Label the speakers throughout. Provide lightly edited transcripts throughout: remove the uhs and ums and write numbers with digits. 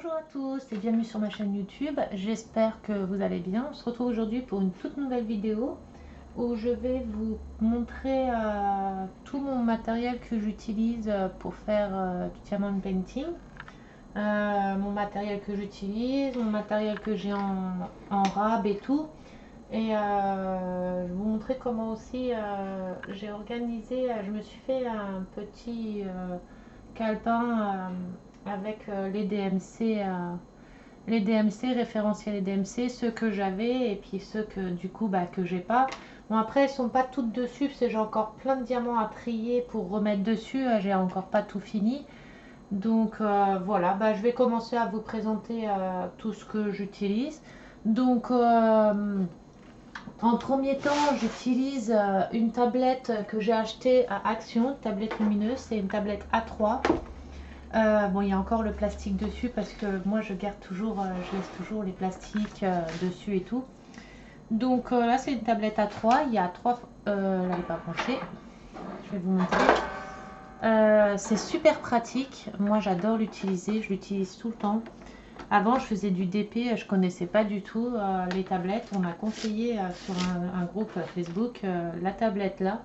Speaker 1: Bonjour à tous et bienvenue sur ma chaîne YouTube, j'espère que vous allez bien. On se retrouve aujourd'hui pour une toute nouvelle vidéo où je vais vous montrer tout mon matériel que j'utilise pour faire du diamond painting. Mon matériel que j'utilise, mon matériel que j'ai en rab et tout. Et je vais vous montrer comment aussi j'ai organisé, je me suis fait un petit calepin avec les DMC, référentiels les DMC, ceux que j'avais et puis ceux que du coup que j'ai pas. Bon après elles sont pas toutes dessus parce que j'ai encore plein de diamants à trier pour remettre dessus, j'ai encore pas tout fini. Donc voilà, je vais commencer à vous présenter tout ce que j'utilise. Donc en premier temps, j'utilise une tablette que j'ai achetée à Action, une tablette lumineuse, c'est une tablette A3. Bon, il y a encore le plastique dessus parce que moi je garde toujours, je laisse toujours les plastiques dessus et tout. Donc là c'est une tablette A3, il y a trois, là elle n'est pas branchée, je vais vous montrer. C'est super pratique, moi j'adore l'utiliser, je l'utilise tout le temps. Avant, je faisais du DP, je connaissais pas du tout les tablettes. On m'a conseillé sur un groupe Facebook la tablette là.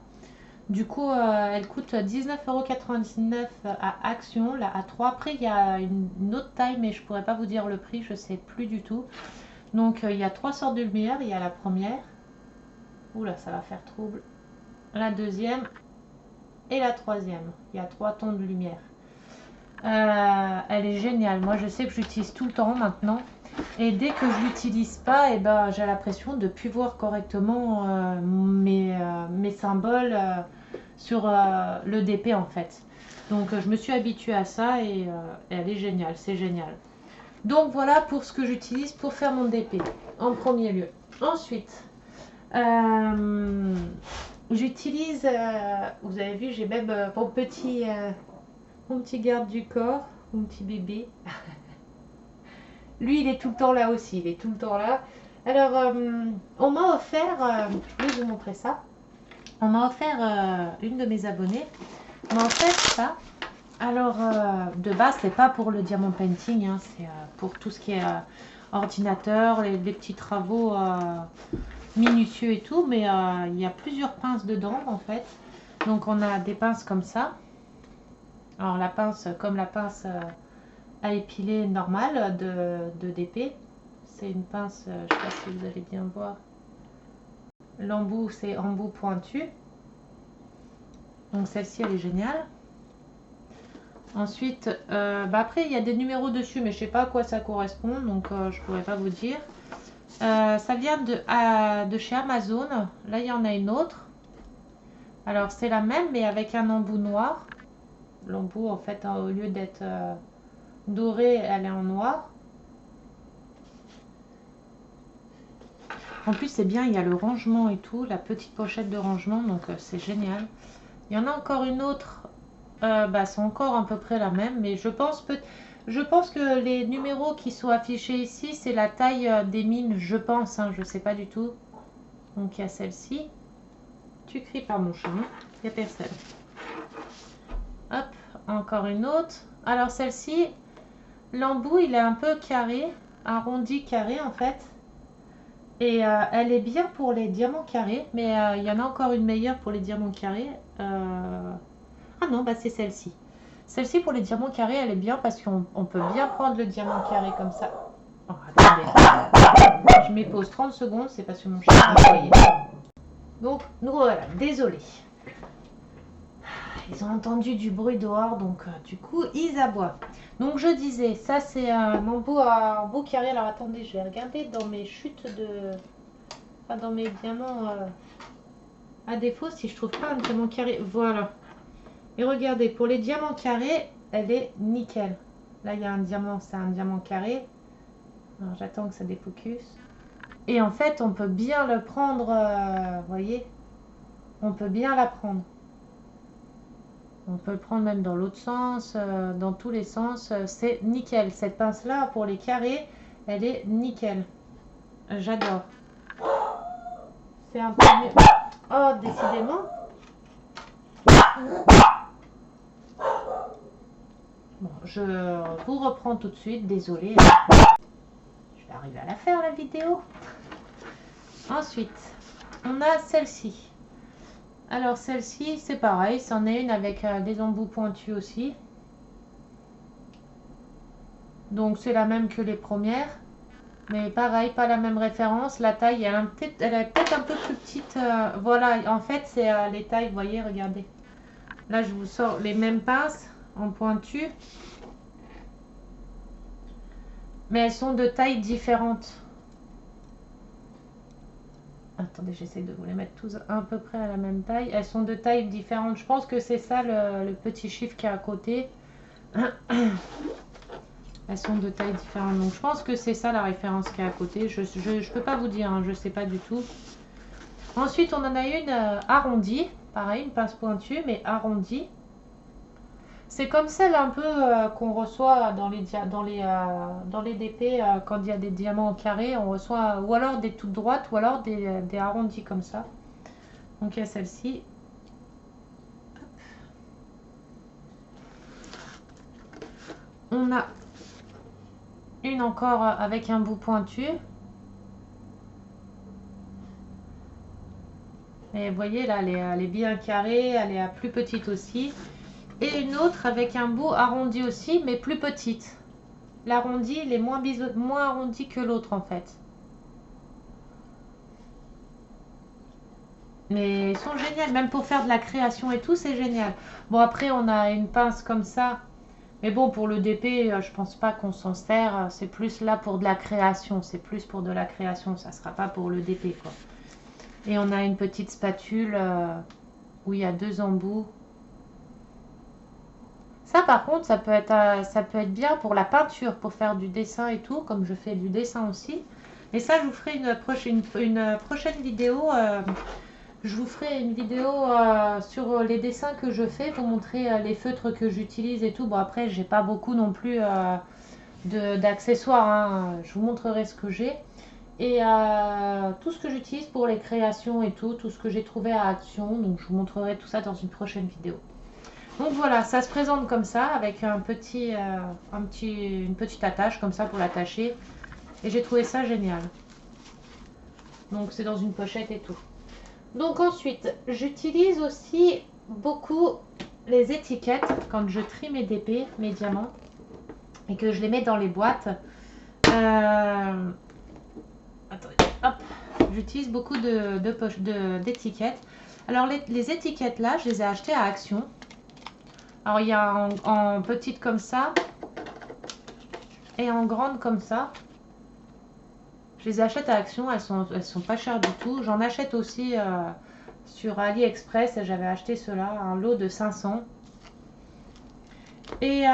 Speaker 1: Du coup, elle coûte 19,99 € à Action, la A3. Après, il y a une autre taille, mais je pourrais pas vous dire le prix, je sais plus du tout. Donc, il y a trois sortes de lumière. Il y a la première. Oula, ça va faire trouble. La deuxième et la troisième. Il y a trois tons de lumière. Elle est géniale. Moi, je sais que j'utilise tout le temps maintenant. Et dès que je l'utilise pas, j'ai l'impression de ne plus voir correctement mes symboles sur le DP en fait. Donc, je me suis habituée à ça et elle est géniale. C'est génial. Donc, voilà pour ce que j'utilise pour faire mon DP en premier lieu. Ensuite, j'utilise, vous avez vu, j'ai même mon petit garde du corps, mon petit bébé. Lui, il est tout le temps là aussi, il est tout le temps là. Alors, on m'a offert, je vais vous montrer ça. On m'a offert, une de mes abonnées m'a offert ça. Alors, de base, c'est pas pour le diamond painting, hein, c'est pour tout ce qui est ordinateur, les petits travaux minutieux et tout. Mais il y a plusieurs pinces dedans, en fait. Donc, on a des pinces comme ça. Alors la pince, comme la pince à épiler normale de DP, c'est une pince, je ne sais pas si vous allez bien voir, l'embout c'est embout pointu, donc celle-ci elle est géniale. Ensuite, après il y a des numéros dessus, mais je ne sais pas à quoi ça correspond, donc je ne pourrais pas vous dire. Ça vient de chez Amazon, là il y en a une autre, alors c'est la même mais avec un embout noir. L'embout en fait au lieu d'être dorée, elle est en noir. En plus c'est bien, il y a le rangement et tout, la petite pochette de rangement, donc c'est génial. Il y en a encore une autre, c'est encore à peu près la même, mais je pense que les numéros qui sont affichés ici c'est la taille des mines, je pense, hein, je sais pas du tout. Donc il y a celle-ci. Tu cries par mon chat, il n'y a personne. Hop, encore une autre. Alors celle-ci, l'embout il est un peu carré, arrondi carré en fait. Et elle est bien pour les diamants carrés, mais il y en a encore une meilleure pour les diamants carrés. Ah non, c'est celle-ci. Celle-ci pour les diamants carrés, elle est bien parce qu'on peut bien prendre le diamant carré comme ça. Oh, attendez. Je m'y pose 30 secondes, c'est parce que mon chat a aboyé. Donc, nous voilà, désolé. Ils ont entendu du bruit dehors, donc du coup, ils aboient. Donc, je disais, ça c'est un embout carré. Alors, attendez, je vais regarder dans mes chutes de... Enfin, dans mes diamants à défaut, si je trouve pas un diamant carré. Voilà. Et regardez, pour les diamants carrés, elle est nickel. Là, il y a un diamant, c'est un diamant carré. Alors, j'attends que ça défocus. Et en fait, on peut bien le prendre, vous voyez, on peut bien la prendre. On peut le prendre même dans l'autre sens, dans tous les sens, c'est nickel. Cette pince là pour les carrés, elle est nickel. J'adore. C'est un peu mieux. Oh, décidément. Bon, je vous reprends tout de suite. Désolée. Je vais arriver à la faire la vidéo. Ensuite, on a celle-ci. Alors celle-ci, c'est pareil. C'en est une avec des embouts pointus aussi. Donc c'est la même que les premières. Mais pareil, pas la même référence. La taille, elle est peut-être un peu plus petite. Voilà, en fait, c'est les tailles, vous voyez, regardez. Là, je vous sors les mêmes pinces en pointu. Mais elles sont de tailles différentes. Attendez, j'essaie de vous les mettre tous à peu près à la même taille. Elles sont de tailles différentes. Je pense que c'est ça le petit chiffre qui est à côté. Elles sont de tailles différentes. Donc je pense que c'est ça la référence qui est à côté. Je peux pas vous dire, hein, je sais pas du tout. Ensuite, on en a une arrondie. Pareil, une pince pointue, mais arrondie. C'est comme celle un peu qu'on reçoit dans les DP quand il y a des diamants en carré. On reçoit ou alors des toutes droites ou alors des arrondis comme ça. Donc il y a celle-ci. On a une encore avec un bout pointu. Et vous voyez là, elle est bien carrée, elle est plus petite aussi. Et une autre avec un bout arrondi aussi, mais plus petite. L'arrondi, il est moins arrondi que l'autre en fait. Mais ils sont géniaux, même pour faire de la création et tout, c'est génial. Bon, après, on a une pince comme ça. Mais bon, pour le DP, je pense pas qu'on s'en sert. C'est plus là pour de la création. C'est plus pour de la création. Ça sera pas pour le DP, quoi. Et on a une petite spatule où il y a 2 embouts. Ça, par contre, ça peut être bien pour la peinture, pour faire du dessin et tout, comme je fais du dessin aussi. Et ça, je vous ferai une prochaine vidéo. Je vous ferai une vidéo sur les dessins que je fais, vous montrer les feutres que j'utilise et tout. Bon, après, j'ai pas beaucoup non plus d'accessoires, hein. Je vous montrerai ce que j'ai. Et tout ce que j'utilise pour les créations et tout ce que j'ai trouvé à Action. Donc, je vous montrerai tout ça dans une prochaine vidéo. Donc voilà, ça se présente comme ça, avec une petite attache comme ça pour l'attacher. Et j'ai trouvé ça génial. Donc c'est dans une pochette et tout. Donc ensuite, j'utilise aussi beaucoup les étiquettes quand je trie mes DP, mes diamants, et que je les mets dans les boîtes. Attendez, hop, j'utilise beaucoup d'étiquettes. Alors les étiquettes là, je les ai achetées à Action. Alors il y a en petite comme ça et en grande comme ça. Je les achète à Action, elles sont pas chères du tout. J'en achète aussi sur AliExpress. J'avais acheté cela, un lot de 500. Et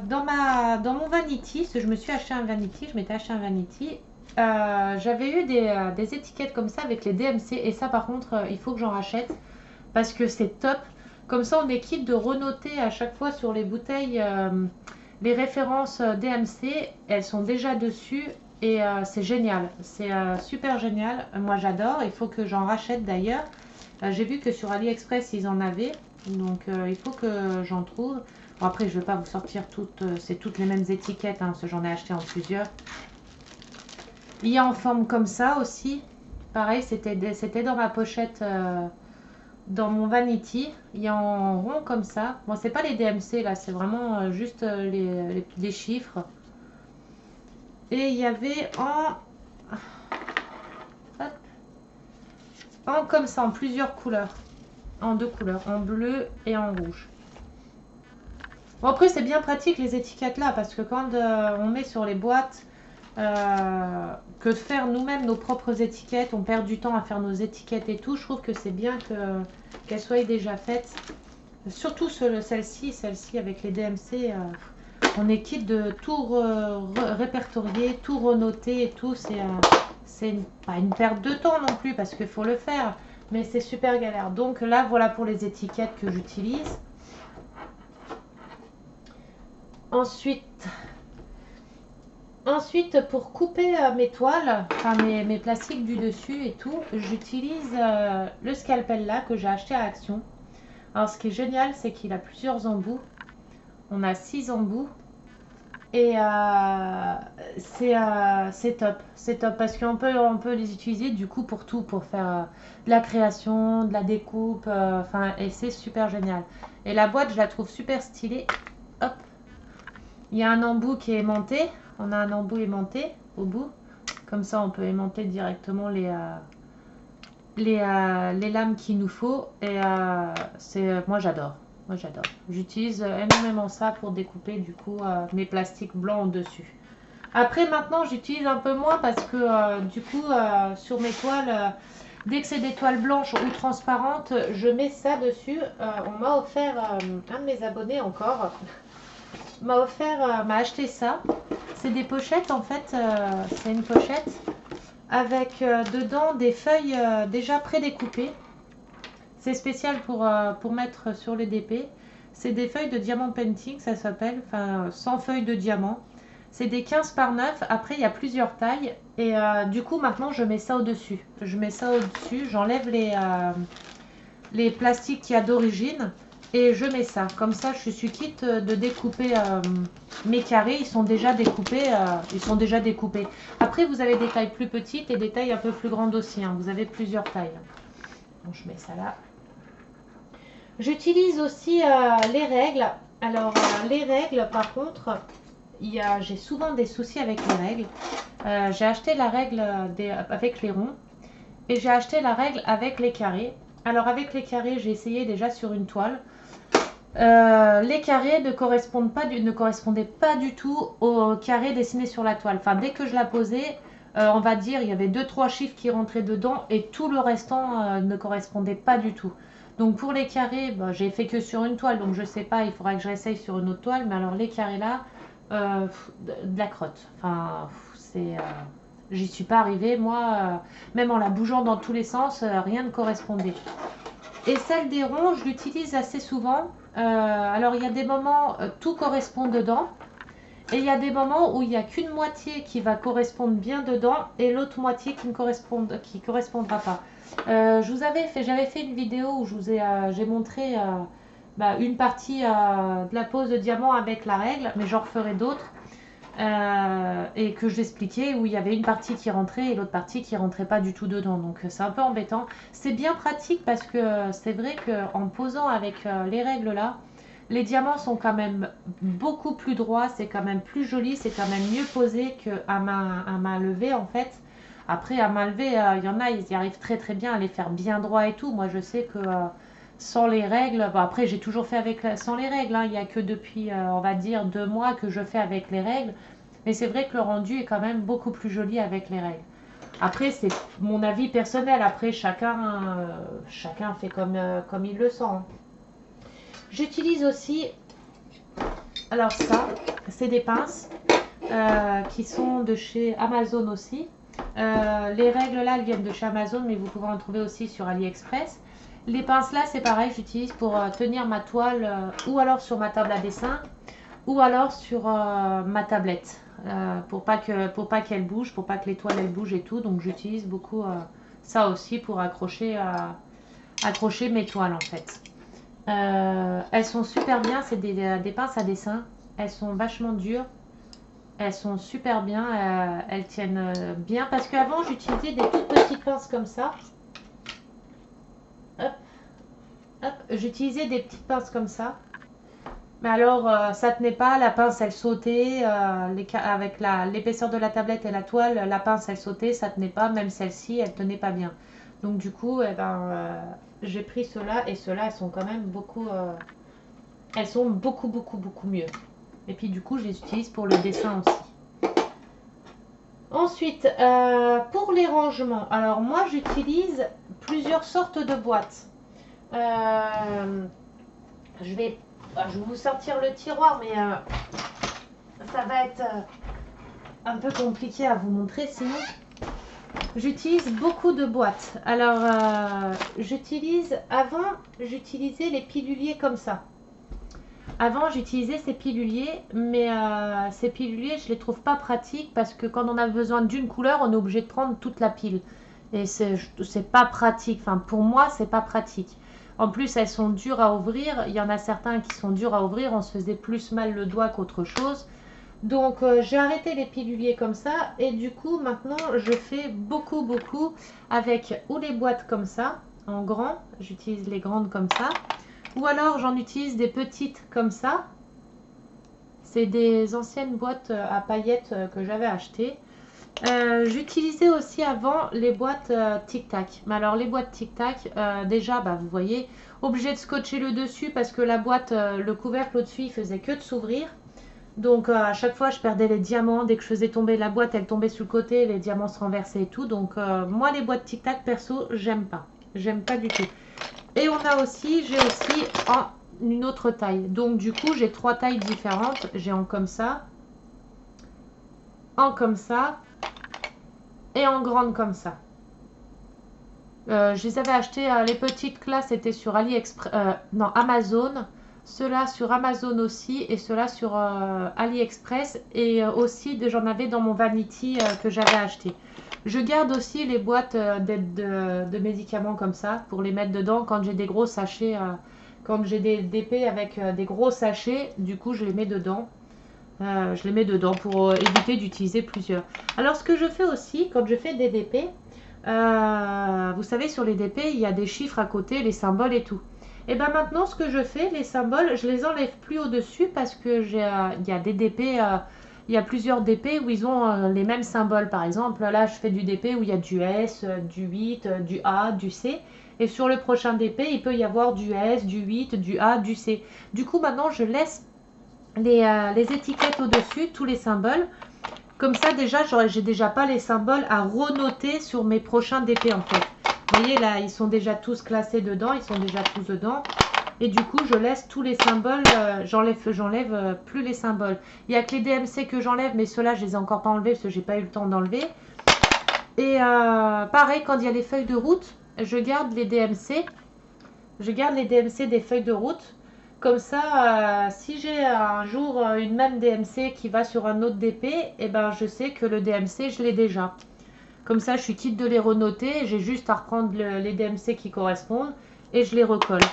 Speaker 1: dans mon vanity, parce que je me suis acheté un vanity, je m'étais acheté un vanity. J'avais eu des étiquettes comme ça avec les DMC. Et ça par contre, il faut que j'en rachète parce que c'est top. Comme ça, on est quitte de renoter à chaque fois sur les bouteilles les références DMC. Elles sont déjà dessus et c'est génial. C'est super génial. Moi, j'adore. Il faut que j'en rachète d'ailleurs. J'ai vu que sur AliExpress, ils en avaient. Donc, il faut que j'en trouve. Bon, après, je ne vais pas vous sortir c'est toutes les mêmes étiquettes, hein, parce que j'en ai acheté en plusieurs. Il y a en forme comme ça aussi. Pareil, c'était dans ma pochette... dans mon vanity, il y a en rond comme ça. Bon, c'est pas les DMC là, c'est vraiment juste les chiffres. Et il y avait en comme ça, en plusieurs couleurs. En 2 couleurs, en bleu et en rouge. Bon, après, c'est bien pratique les étiquettes là, parce que quand on met sur les boîtes, que de faire nous-mêmes nos propres étiquettes, on perd du temps à faire nos étiquettes et tout. Je trouve que c'est bien qu'elles soient déjà faites. Surtout celle-ci avec les DMC, on est quitte de tout répertorier, tout renoter et tout. C'est pas une perte de temps non plus parce qu'il faut le faire, mais c'est super galère. Donc là, voilà pour les étiquettes que j'utilise. Ensuite, pour couper mes toiles, enfin mes plastiques du dessus et tout, j'utilise le scalpel là que j'ai acheté à Action. Alors ce qui est génial, c'est qu'il a plusieurs embouts. On a 6 embouts. Et c'est top parce on peut les utiliser du coup pour tout, pour faire de la création, de la découpe, enfin, et c'est super génial. Et la boîte, je la trouve super stylée. Hop, il y a un embout qui est aimanté, on a un embout aimanté au bout, comme ça on peut aimanter directement les lames qu'il nous faut. Et moi j'adore. Moi j'adore. J'utilise énormément ça pour découper du coup mes plastiques blancs au-dessus. Après maintenant j'utilise un peu moins parce que du coup sur mes toiles, dès que c'est des toiles blanches ou transparentes, je mets ça dessus. On m'a offert, un de mes abonnés encore, m'a acheté ça. C'est des pochettes en fait, c'est une pochette avec dedans des feuilles déjà prédécoupées. C'est spécial pour mettre sur les DP. C'est des feuilles de diamant painting, ça s'appelle, enfin 100 feuilles de diamant. C'est des 15 par 9. Après, il y a plusieurs tailles. Et du coup, maintenant, je mets ça au-dessus. Je mets ça au-dessus. J'enlève les plastiques qu'il y a d'origine. Et je mets ça. Comme ça, je suis quitte de découper mes carrés. Ils sont déjà découpés. Après, vous avez des tailles plus petites et des tailles un peu plus grandes aussi, hein. Vous avez plusieurs tailles. Bon, je mets ça là. J'utilise aussi les règles. Alors, les règles, par contre, j'ai souvent des soucis avec les règles. J'ai acheté la règle avec les ronds et j'ai acheté la règle avec les carrés. Alors, avec les carrés, j'ai essayé déjà sur une toile. Les carrés ne correspondaient pas du tout aux carrés dessinés sur la toile. Enfin, dès que je la posais, on va dire, il y avait 2-3 chiffres qui rentraient dedans et tout le restant ne correspondait pas du tout. Donc pour les carrés, j'ai fait que sur une toile, donc je sais pas, il faudra que je réessaye sur une autre toile. Mais alors les carrés là, de la crotte. Enfin, j'y suis pas arrivée. Moi, même en la bougeant dans tous les sens, rien ne correspondait. Et celle des ronds, je l'utilise assez souvent. Alors il y a des moments, tout correspond dedans. Et il y a des moments où il n'y a qu'une moitié qui va correspondre bien dedans et l'autre moitié qui ne correspondra pas. J'avais fait une vidéo où j'ai montré une partie de la pose de diamant avec la règle, mais j'en referai d'autres. Et que j'expliquais où il y avait une partie qui rentrait et l'autre partie qui rentrait pas du tout dedans. Donc c'est un peu embêtant. C'est bien pratique parce que c'est vrai qu'en posant avec les règles là, les diamants sont quand même beaucoup plus droits, c'est quand même plus joli, c'est quand même mieux posé qu'à main levée en fait. Après à main levée, il y en a, ils y arrivent très très bien à les faire bien droit et tout. Moi je sais que sans les règles, après j'ai toujours fait sans les règles, hein. Il n'y a que depuis on va dire 2 mois que je fais avec les règles. Mais c'est vrai que le rendu est quand même beaucoup plus joli avec les règles. Après, c'est mon avis personnel. Après, chacun fait comme il le sent, hein. J'utilise aussi, alors ça, c'est des pinces qui sont de chez Amazon aussi. Les règles là, elles viennent de chez Amazon, mais vous pouvez en trouver aussi sur AliExpress. Les pinces là, c'est pareil, j'utilise pour tenir ma toile ou alors sur ma table à dessin ou alors sur ma tablette pour pas qu'elle bouge, pour pas que les toiles elles bougent et tout. Donc j'utilise beaucoup ça aussi pour accrocher mes toiles en fait. Elles sont super bien, c'est des pinces à dessin. Elles sont vachement dures. Elles sont super bien, elles tiennent bien. Parce qu'avant, j'utilisais des toutes petites pinces comme ça. Hop, hop, j'utilisais des petites pinces comme ça. Mais alors, ça tenait pas, la pince elle sautait, avec l'épaisseur de la tablette et la toile, la pince elle sautait, ça tenait pas, même celle-ci elle tenait pas bien. Donc du coup, j'ai pris ceux-là et ceux-là elles sont quand même elles sont beaucoup beaucoup beaucoup mieux. Et puis du coup, je les utilise pour le dessin aussi. Ensuite, pour les rangements, alors moi j'utilise plusieurs sortes de boîtes. Je vais vous sortir le tiroir, mais ça va être un peu compliqué à vous montrer sinon. J'utilise beaucoup de boîtes. Alors, avant, j'utilisais les piluliers comme ça. Avant, j'utilisais ces piluliers, mais ces piluliers, je les trouve pas pratiques parce que quand on a besoin d'une couleur, on est obligé de prendre toute la pile. Et c'est pas pratique. Enfin, pour moi, c'est pas pratique. En plus, elles sont dures à ouvrir. Il y en a certains qui sont durs à ouvrir. On se faisait plus mal le doigt qu'autre chose. Donc j'ai arrêté les piluliers comme ça et du coup maintenant je fais beaucoup avec ou les boîtes comme ça en grand, j'utilise les grandes comme ça, ou alors j'en utilise des petites comme ça. C'est des anciennes boîtes à paillettes que j'avais achetées. J'utilisais aussi avant les boîtes Tic Tac. Mais alors les boîtes Tic Tac, déjà bah, vous voyez, obligé de scotcher le dessus parce que la boîte, le couvercle au-dessus il faisait que de s'ouvrir. Donc à chaque fois je perdais les diamants, dès que je faisais tomber la boîte elle tombait sur le côté, les diamants se renversaient et tout. Donc moi les boîtes Tic Tac perso j'aime pas du tout. Et on a aussi, j'ai aussi en une autre taille. Donc du coup j'ai trois tailles différentes, j'ai en comme ça et en grande comme ça. Je les avais achetés, les petites classes étaient sur AliExpress, non Amazon, ceux-là sur Amazon aussi et ceux-là sur AliExpress et aussi j'en avais dans mon Vanity que j'avais acheté. Je garde aussi les boîtes de médicaments comme ça pour les mettre dedans quand j'ai des gros sachets, quand j'ai des DP avec des gros sachets, du coup je les mets dedans. Je les mets dedans pour éviter d'utiliser plusieurs. Alors ce que je fais aussi quand je fais des DP, vous savez sur les DP il y a des chiffres à côté, les symboles et tout. Et bien maintenant ce que je fais, les symboles, je les enlève plus au-dessus parce que il y a des DP, il y a plusieurs DP où ils ont les mêmes symboles. Par exemple là je fais du DP où il y a du S, du 8, du A, du C. Et sur le prochain DP il peut y avoir du S, du 8, du A, du C. Du coup maintenant je laisse les étiquettes au-dessus, tous les symboles. Comme ça, déjà, j'ai déjà pas les symboles à renoter sur mes prochains DP en fait. Vous voyez là, ils sont déjà tous classés dedans, ils sont déjà tous dedans. Et du coup, je laisse tous les symboles, j'enlève plus les symboles. Il n'y a que les DMC que j'enlève, mais ceux-là, je les ai encore pas enlevés parce que j'ai pas eu le temps d'enlever. Et pareil, quand il y a les feuilles de route, je garde les DMC. Je garde les DMC des feuilles de route. Comme ça, si j'ai un jour une même DMC qui va sur un autre DP, eh ben, je sais que le DMC, je l'ai déjà. Comme ça, je suis quitte de les renoter. J'ai juste à reprendre les DMC qui correspondent et je les recolle.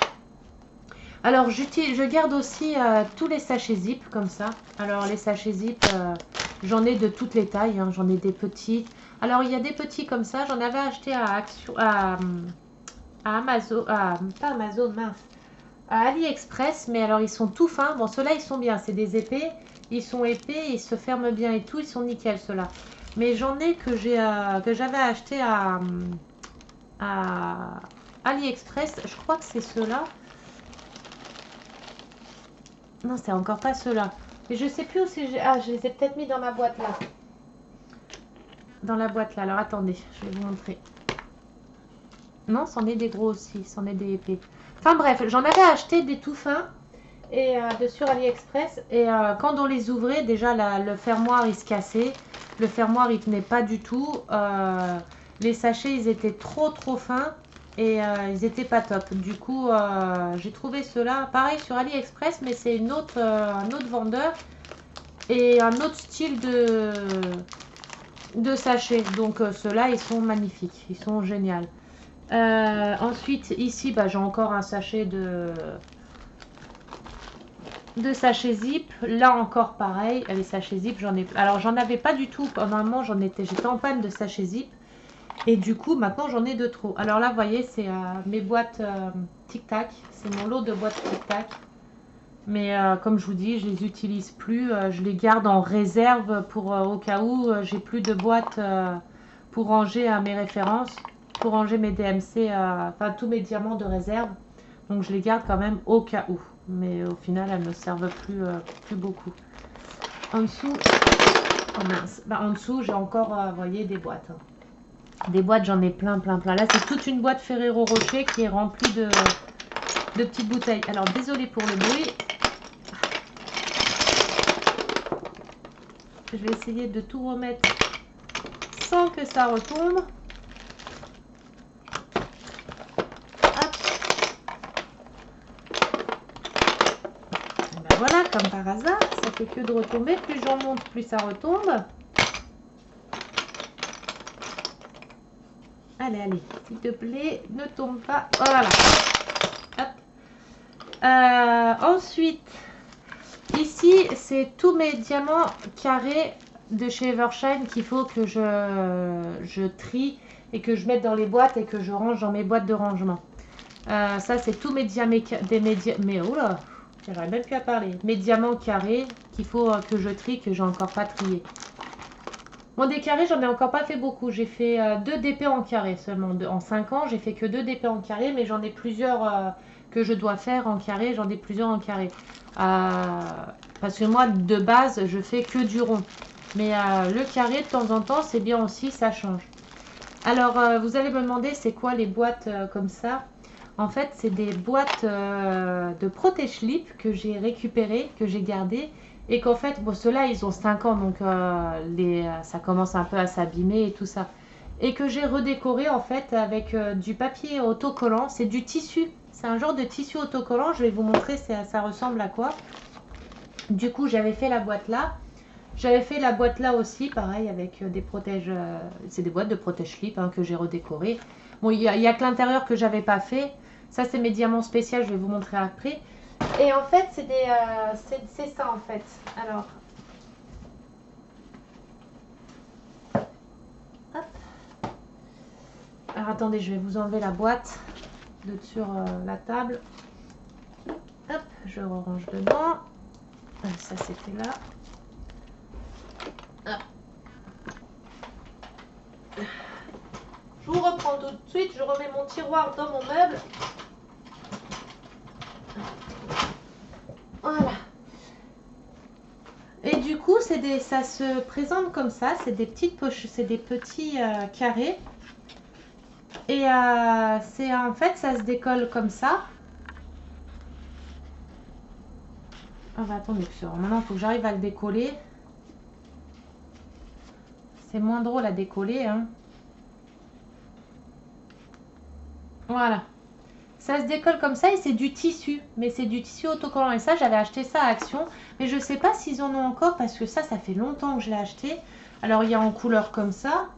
Speaker 1: Alors, je garde aussi tous les sachets zip comme ça. Alors, les sachets zip, j'en ai de toutes les tailles. Hein. J'en ai des petits. Alors, il y a des petits comme ça. J'en avais acheté à Amazon. Pas Amazon, mince. À AliExpress, mais alors ils sont tout fins. Bon, ceux-là, ils sont bien. C'est des épais. Ils sont épais, ils se ferment bien et tout. Ils sont nickel, ceux-là. Mais j'en ai que j'avais acheté à AliExpress. Je crois que c'est ceux-là. Non, c'est encore pas ceux-là. Mais je sais plus où c'est. Ah, je les ai peut-être mis dans ma boîte là. Dans la boîte là. Alors attendez, je vais vous montrer. Non, c'en est des gros aussi. C'en est des épais. Enfin bref, j'en avais acheté des tout fins et de sur AliExpress. Et quand on les ouvrait, déjà le fermoir il se cassait. Le fermoir il tenait pas du tout. Les sachets ils étaient trop fins et ils étaient pas top. Du coup, j'ai trouvé ceux-là pareil sur AliExpress, mais c'est un autre vendeur et un autre style de sachets. Donc ceux-là ils sont magnifiques, ils sont géniaux. Ensuite ici bah, j'ai encore un sachet de sachets zip. Là encore pareil, les sachets zip j'en ai, alors j'en avais pas du tout normalement, j'étais en panne de sachets zip et du coup maintenant j'en ai de trop. Alors là vous voyez c'est mes boîtes Tic Tac, c'est mon lot de boîtes Tic Tac, mais comme je vous dis je les utilise plus, je les garde en réserve pour au cas où j'ai plus de boîtes pour ranger mes références, pour ranger mes DMC, enfin tous mes diamants de réserve. Donc je les garde quand même au cas où. Mais au final, elles ne me servent plus beaucoup. En dessous, oh mince, bah, en dessous, j'ai encore, vous voyez, des boîtes. Hein. Des boîtes, j'en ai plein. Là, c'est toute une boîte Ferrero Rocher qui est remplie de petites bouteilles. Alors, désolé pour le bruit. Je vais essayer de tout remettre sans que ça retombe. Voilà, comme par hasard, ça fait que de retomber. Plus j'en monte, plus ça retombe. Allez, s'il te plaît, ne tombe pas. Voilà. Hop. Ensuite, Ici, c'est tous mes diamants carrés de chez Evershine qu'il faut que je trie et que je mette dans les boîtes et que je range dans mes boîtes de rangement. Ça, c'est tous mes diamants, mais oh là, j'arrive même plus à parler. Mes diamants carrés qu'il faut que je trie, que j'ai encore pas trié. Bon, des carrés, j'en ai encore pas fait beaucoup. J'ai fait 2 DP en carré seulement. En 5 ans, j'ai fait que 2 DP en carré, mais j'en ai plusieurs que je dois faire en carré. J'en ai plusieurs en carré. Parce que moi, de base, je fais que du rond. Mais le carré, de temps en temps, c'est bien aussi, ça change. Alors, vous allez me demander, c'est quoi les boîtes comme ça? En fait, c'est des boîtes de protège-slip que j'ai récupérées, que j'ai gardées. Et qu'en fait, bon, ceux-là, ils ont 5 ans, donc ça commence un peu à s'abîmer et tout ça. Et que j'ai redécoré en fait avec du papier autocollant. C'est du tissu. C'est un genre de tissu autocollant. Je vais vous montrer ça ressemble à quoi. Du coup, j'avais fait la boîte là. J'avais fait la boîte là aussi, pareil, avec des protèges. C'est des boîtes de protège-slip hein, que j'ai redécorées. Bon, il y a que l'intérieur que j'avais pas fait. Ça, c'est mes diamants spéciaux. Je vais vous montrer après. Et en fait, c'est ça en fait. Alors, hop. Alors attendez, je vais vous enlever la boîte de sur la table. Hop, je range dedans. Ça c'était là. Hop. Je vous reprends tout de suite. Je remets mon tiroir dans mon meuble. Voilà. Et du coup, ça se présente comme ça. C'est des petites poches, c'est des petits carrés. Et c'est en fait, ça se décolle comme ça. On va attendre que maintenant, il faut que j'arrive à le décoller. C'est moins drôle à décoller. Hein. Voilà. Ça se décolle comme ça et c'est du tissu. Mais c'est du tissu autocollant. Et ça, j'avais acheté ça à Action. Mais je ne sais pas s'ils en ont encore parce que ça fait longtemps que je l'ai acheté. Alors, il y a en couleur comme ça.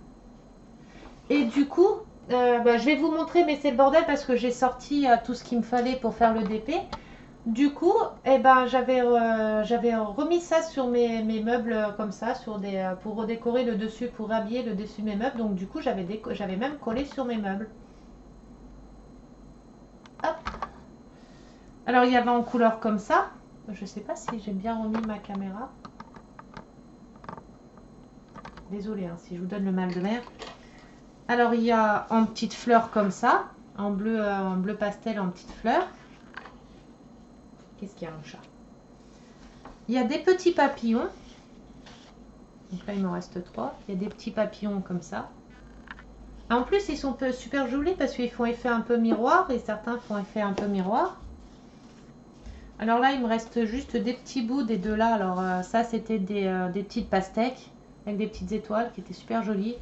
Speaker 1: Et du coup, je vais vous montrer, mais c'est le bordel parce que j'ai sorti tout ce qu'il me fallait pour faire le DP. Du coup, eh ben, j'avais remis ça sur mes meubles comme ça, pour redécorer le dessus, pour habiller le dessus de mes meubles. Donc du coup, j'avais même collé sur mes meubles. Hop. Alors il y avait en couleur comme ça. Je sais pas si j'ai bien remis ma caméra. Désolée hein, si je vous donne le mal de mer. Alors il y a en petites fleurs comme ça, en bleu pastel, en petites fleurs. Qu'est-ce qu'il y a mon chat? Il y a des petits papillons. Donc là, il m'en reste 3. Il y a des petits papillons comme ça. En plus, ils sont super jolis parce qu'ils font effet un peu miroir et certains font effet un peu miroir. Alors là, il me reste juste des petits bouts des deux là. Alors ça, c'était des petites pastèques avec des petites étoiles qui étaient super jolies.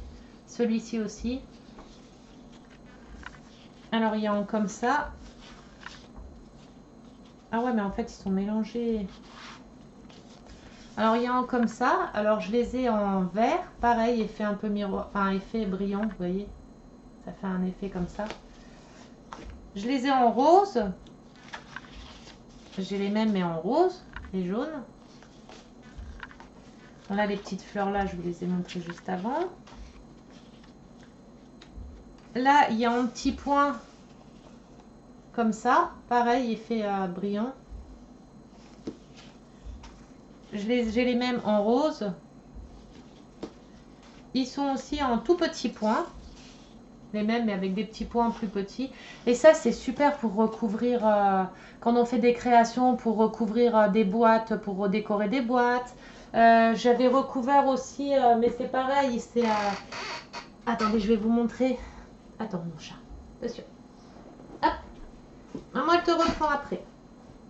Speaker 1: Celui-ci aussi. Alors, il y a en comme ça. Ah ouais, mais en fait, ils sont mélangés. Alors, il y a en comme ça. Alors, je les ai en vert. Pareil, effet un peu miroir. Enfin, effet brillant, vous voyez. Ça fait un effet comme ça. Je les ai en rose. J'ai les mêmes, mais en rose et jaune. Voilà, les petites fleurs là, je vous les ai montrées juste avant. Là, il y a un petit point comme ça. Pareil, effet brillant. J'ai les mêmes en rose. Ils sont aussi en tout petits points. Les mêmes, mais avec des petits points plus petits. Et ça, c'est super pour recouvrir, quand on fait des créations, pour recouvrir des boîtes, pour redécorer des boîtes. J'avais recouvert aussi, mais c'est pareil, c'est... Attendez, je vais vous montrer. Attends, mon chat. Attention. Hop. Maman, elle te reprend après.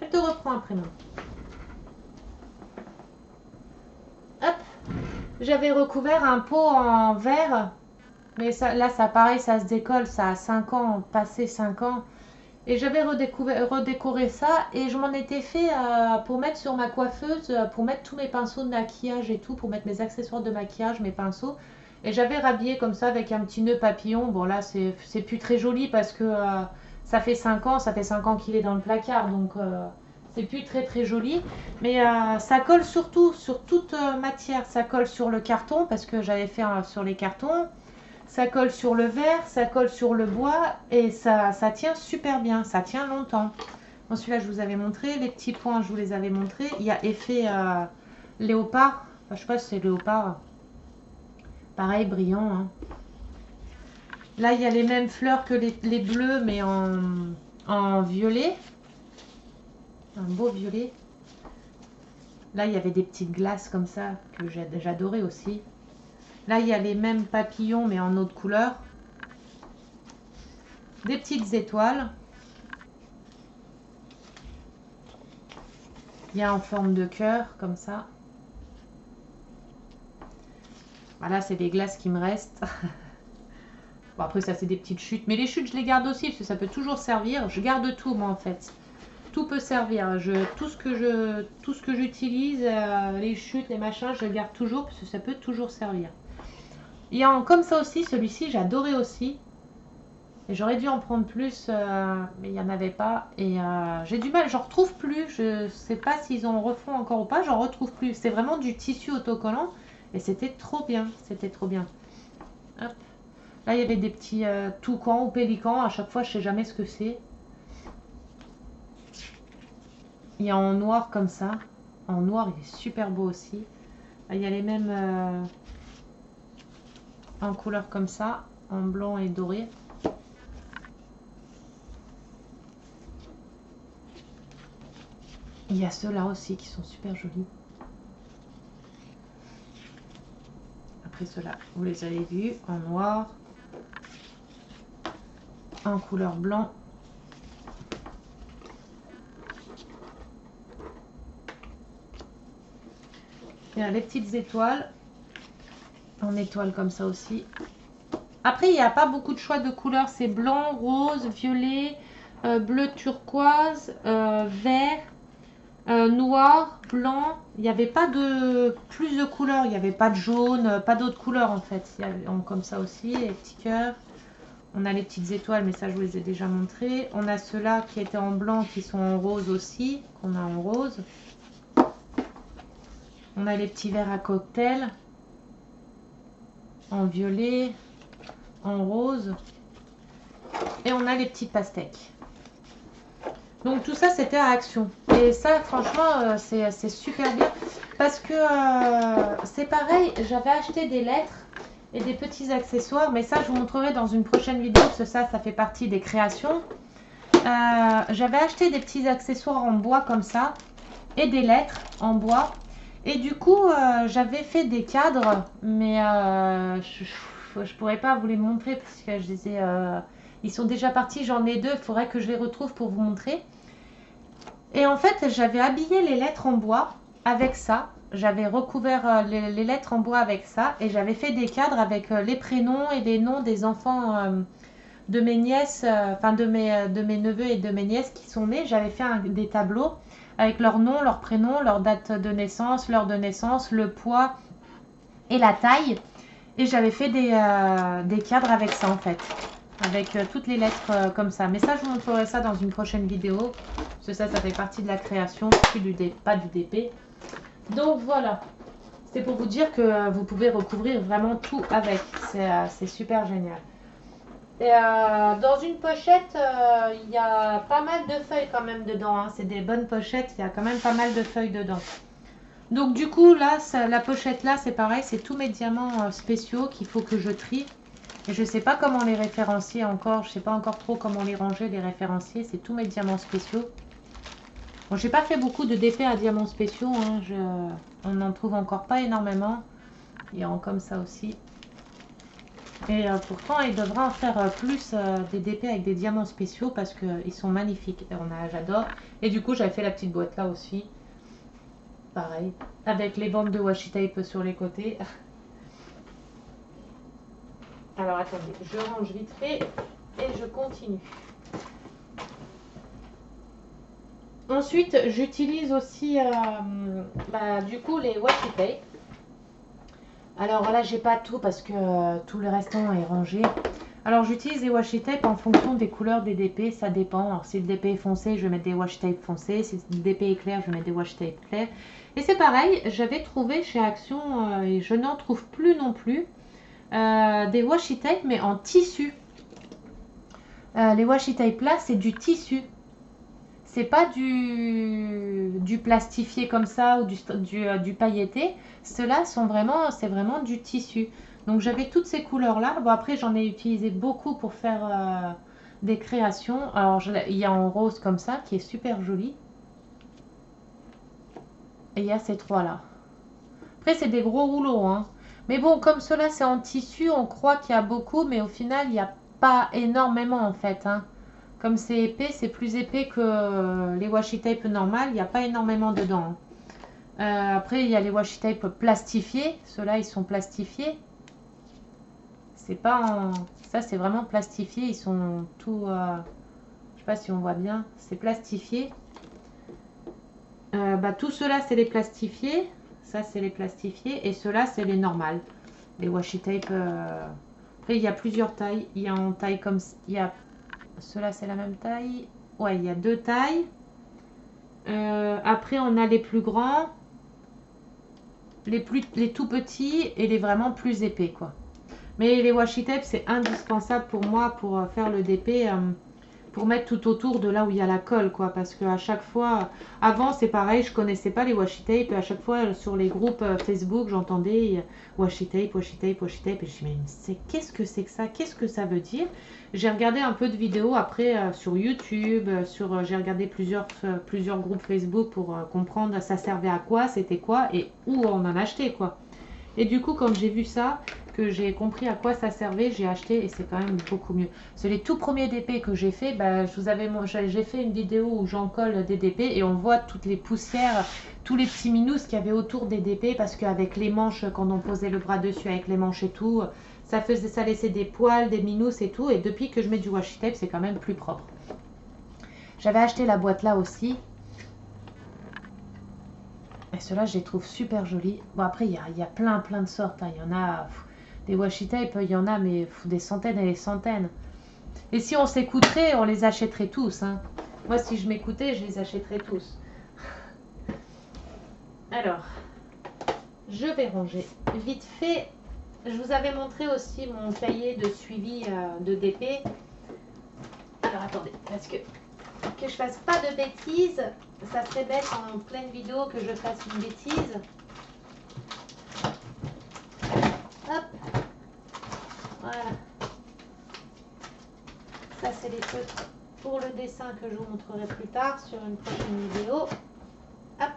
Speaker 1: Elle te reprend après, maman. Hop. J'avais recouvert un pot en verre. Mais ça, là, ça pareil, ça se décolle. Ça a 5 ans, passé 5 ans. Et j'avais redécoré ça. Et je m'en étais fait pour mettre sur ma coiffeuse, pour mettre tous mes pinceaux de maquillage et tout, pour mettre mes accessoires de maquillage, mes pinceaux. Et j'avais rhabillé comme ça avec un petit nœud papillon. Bon là, c'est plus très joli parce que ça fait 5 ans. Ça fait 5 ans qu'il est dans le placard. Donc C'est plus très très joli. Mais ça colle surtout sur toute matière. Ça colle sur le carton parce que j'avais fait sur les cartons. Ça colle sur le verre, ça colle sur le bois et ça tient super bien. Ça tient longtemps. Bon, celui-là, je vous avais montré. Les petits points, je vous les avais montrés. Il y a effet léopard. Enfin, je sais pas si c'est léopard. Pareil, brillant. Hein. Là, il y a les mêmes fleurs que les bleus, mais en violet. Un beau violet. Là, il y avait des petites glaces comme ça que j'adorais aussi. Là, il y a les mêmes papillons, mais en autre couleur. Des petites étoiles. Il y a en forme de cœur, comme ça. Voilà, c'est des glaces qui me restent. Bon, après, ça, c'est des petites chutes. Mais les chutes, je les garde aussi, parce que ça peut toujours servir. Je garde tout, moi, en fait. Tout peut servir. Tout ce que j'utilise, les chutes, les machins, je les garde toujours, parce que ça peut toujours servir. Il y a comme ça aussi, celui-ci, j'adorais aussi. Et j'aurais dû en prendre plus, mais il n'y en avait pas. Et j'ai du mal, j'en retrouve plus. Je sais pas s'ils en refont encore ou pas, j'en retrouve plus. C'est vraiment du tissu autocollant. Et c'était trop bien, c'était trop bien. Hop. Là, il y avait des petits toucans ou pélicans. À chaque fois, je sais jamais ce que c'est. Il y a en noir comme ça. En noir, il est super beau aussi. Là, il y a les mêmes en couleur comme ça, en blanc et doré. Il y a ceux-là aussi qui sont super jolis. Après ceux-là, vous les avez vus, en noir, en couleur blanc. Il y a les petites étoiles, en étoile comme ça aussi. Après, il n'y a pas beaucoup de choix de couleurs. C'est blanc, rose, violet, bleu turquoise, vert, noir, blanc. Il n'y avait pas de plus de couleurs. Il n'y avait pas de jaune, pas d'autres couleurs en fait. Il y avait, comme ça aussi, les petits cœurs. On a les petites étoiles, mais ça je vous les ai déjà montrés. On a ceux-là qui étaient en blanc, qui sont en rose aussi, qu'on a en rose. On a les petits verres à cocktail, en violet, en rose. Et on a les petites pastèques. Donc tout ça, c'était à Action. Et ça, franchement, c'est super bien. Parce que c'est pareil, j'avais acheté des lettres et des petits accessoires. Mais ça, je vous montrerai dans une prochaine vidéo, parce que ça fait partie des créations. J'avais acheté des petits accessoires en bois comme ça. Et des lettres en bois. Et du coup, j'avais fait des cadres. Mais je pourrais pas vous les montrer, parce que je les ai... ils sont déjà partis, j'en ai deux. Il faudrait que je les retrouve pour vous montrer. Et en fait, j'avais habillé les lettres en bois avec ça. J'avais recouvert les lettres en bois avec ça. Et j'avais fait des cadres avec les prénoms et les noms des enfants de mes nièces, enfin de mes neveux et de mes nièces qui sont nés. J'avais fait des tableaux avec leur nom, leur prénom, leur date de naissance, l'heure de naissance, le poids et la taille. Et j'avais fait des cadres avec ça en fait. Avec toutes les lettres comme ça. Mais ça, je vous montrerai ça dans une prochaine vidéo. Parce que ça fait partie de la création, pas du DP. Donc voilà. C'est pour vous dire que vous pouvez recouvrir vraiment tout avec. C'est super génial. Et dans une pochette, il y a pas mal de feuilles quand même dedans. Hein. C'est des bonnes pochettes. Il y a quand même pas mal de feuilles dedans. Donc du coup, là, la pochette là, c'est pareil. C'est tous mes diamants spéciaux qu'il faut que je trie. Et je ne sais pas comment les référencier encore. Je ne sais pas encore trop comment les ranger, les référencier. C'est tous mes diamants spéciaux. Bon, j'ai pas fait beaucoup de DP à diamants spéciaux. Hein. On n'en trouve encore pas énormément. Il y en a comme ça aussi. Et pourtant, il devrait en faire plus des DP avec des diamants spéciaux parce qu'ils sont magnifiques. J'adore. Et du coup, j'avais fait la petite boîte là aussi. Pareil. Avec les bandes de washi tape sur les côtés. Alors attendez, je range vite fait et je continue. Ensuite, j'utilise aussi du coup les washi tape. Alors là, j'ai pas tout parce que tout le restant est rangé. Alors j'utilise des washi tape en fonction des couleurs des DP, ça dépend. Alors si le DP est foncé, je vais mettre des washi tape foncés. Si le DP est clair, je vais mettre des washi tape clairs. Et c'est pareil, j'avais trouvé chez Action, et je n'en trouve plus non plus, des washi tape mais en tissu. Les washi tape là, c'est du tissu. C'est pas du plastifié comme ça ou du pailleté. Ceux-là sont vraiment, c'est vraiment du tissu. Donc j'avais toutes ces couleurs-là. Bon après j'en ai utilisé beaucoup pour faire des créations. Alors il y a en rose comme ça qui est super joli. Et il y a ces trois-là. Après c'est des gros rouleaux, hein. Mais bon, comme ceux-là c'est en tissu, on croit qu'il y a beaucoup, mais au final il n'y a pas énormément en fait, hein. Comme c'est épais, c'est plus épais que les washi tape normales, il n'y a pas énormément dedans. Après, il y a les washi tape plastifiés. Ceux-là, ils sont plastifiés. C'est pas en... Ça, c'est vraiment plastifié. Ils sont tout... Je sais pas si on voit bien. C'est plastifié. Tout ceux-là, c'est les plastifiés. Ça, c'est les plastifiés. Et ceux-là, c'est les normales. Les washi tape... Après, il y a plusieurs tailles. Il y a en taille comme... Il y a... Ceux-là, c'est la même taille. Ouais, il y a deux tailles. Après, on a les plus grands, les tout petits et les vraiment plus épais, quoi. Mais les washi tape, c'est indispensable pour moi pour faire le DP, pour mettre tout autour de là où il y a la colle, quoi. Parce que à chaque fois, avant c'est pareil, je connaissais pas les washi tape. Et à chaque fois sur les groupes Facebook, j'entendais washi tape, washi tape, washi tape. Et je me disais, mais qu'est-ce que c'est que ça? Qu'est-ce que ça veut dire? J'ai regardé un peu de vidéos après sur YouTube, j'ai regardé plusieurs groupes Facebook pour comprendre ça servait à quoi, c'était quoi et où on en achetait, quoi. Et du coup, quand j'ai vu ça, que j'ai compris à quoi ça servait, j'ai acheté et c'est quand même beaucoup mieux. C'est les tout premiers DP que j'ai fait. J'ai fait une vidéo où j'en colle des DP et on voit toutes les poussières, tous les petits minous qu'il y avait autour des DP parce qu'avec les manches, quand on posait le bras dessus avec les manches et tout, ça laissait des poils, des minous et tout. Et depuis que je mets du washi tape, c'est quand même plus propre. J'avais acheté la boîte là aussi. Et ceux-là, je les trouve super jolis. Bon, après, il y a plein de sortes, hein. Il y en a, des washi tape, il y en a, mais des centaines et des centaines. Et si on s'écouterait, on les achèterait tous, hein. Moi, si je m'écoutais, je les achèterais tous. Alors, je vais ranger vite fait. Je vous avais montré aussi mon cahier de suivi de DP. Alors, attendez, parce que je fasse pas de bêtises, ça serait bête en pleine vidéo que je fasse une bêtise. Hop, voilà. Ça c'est les feutres pour le dessin que je vous montrerai plus tard sur une prochaine vidéo. Hop.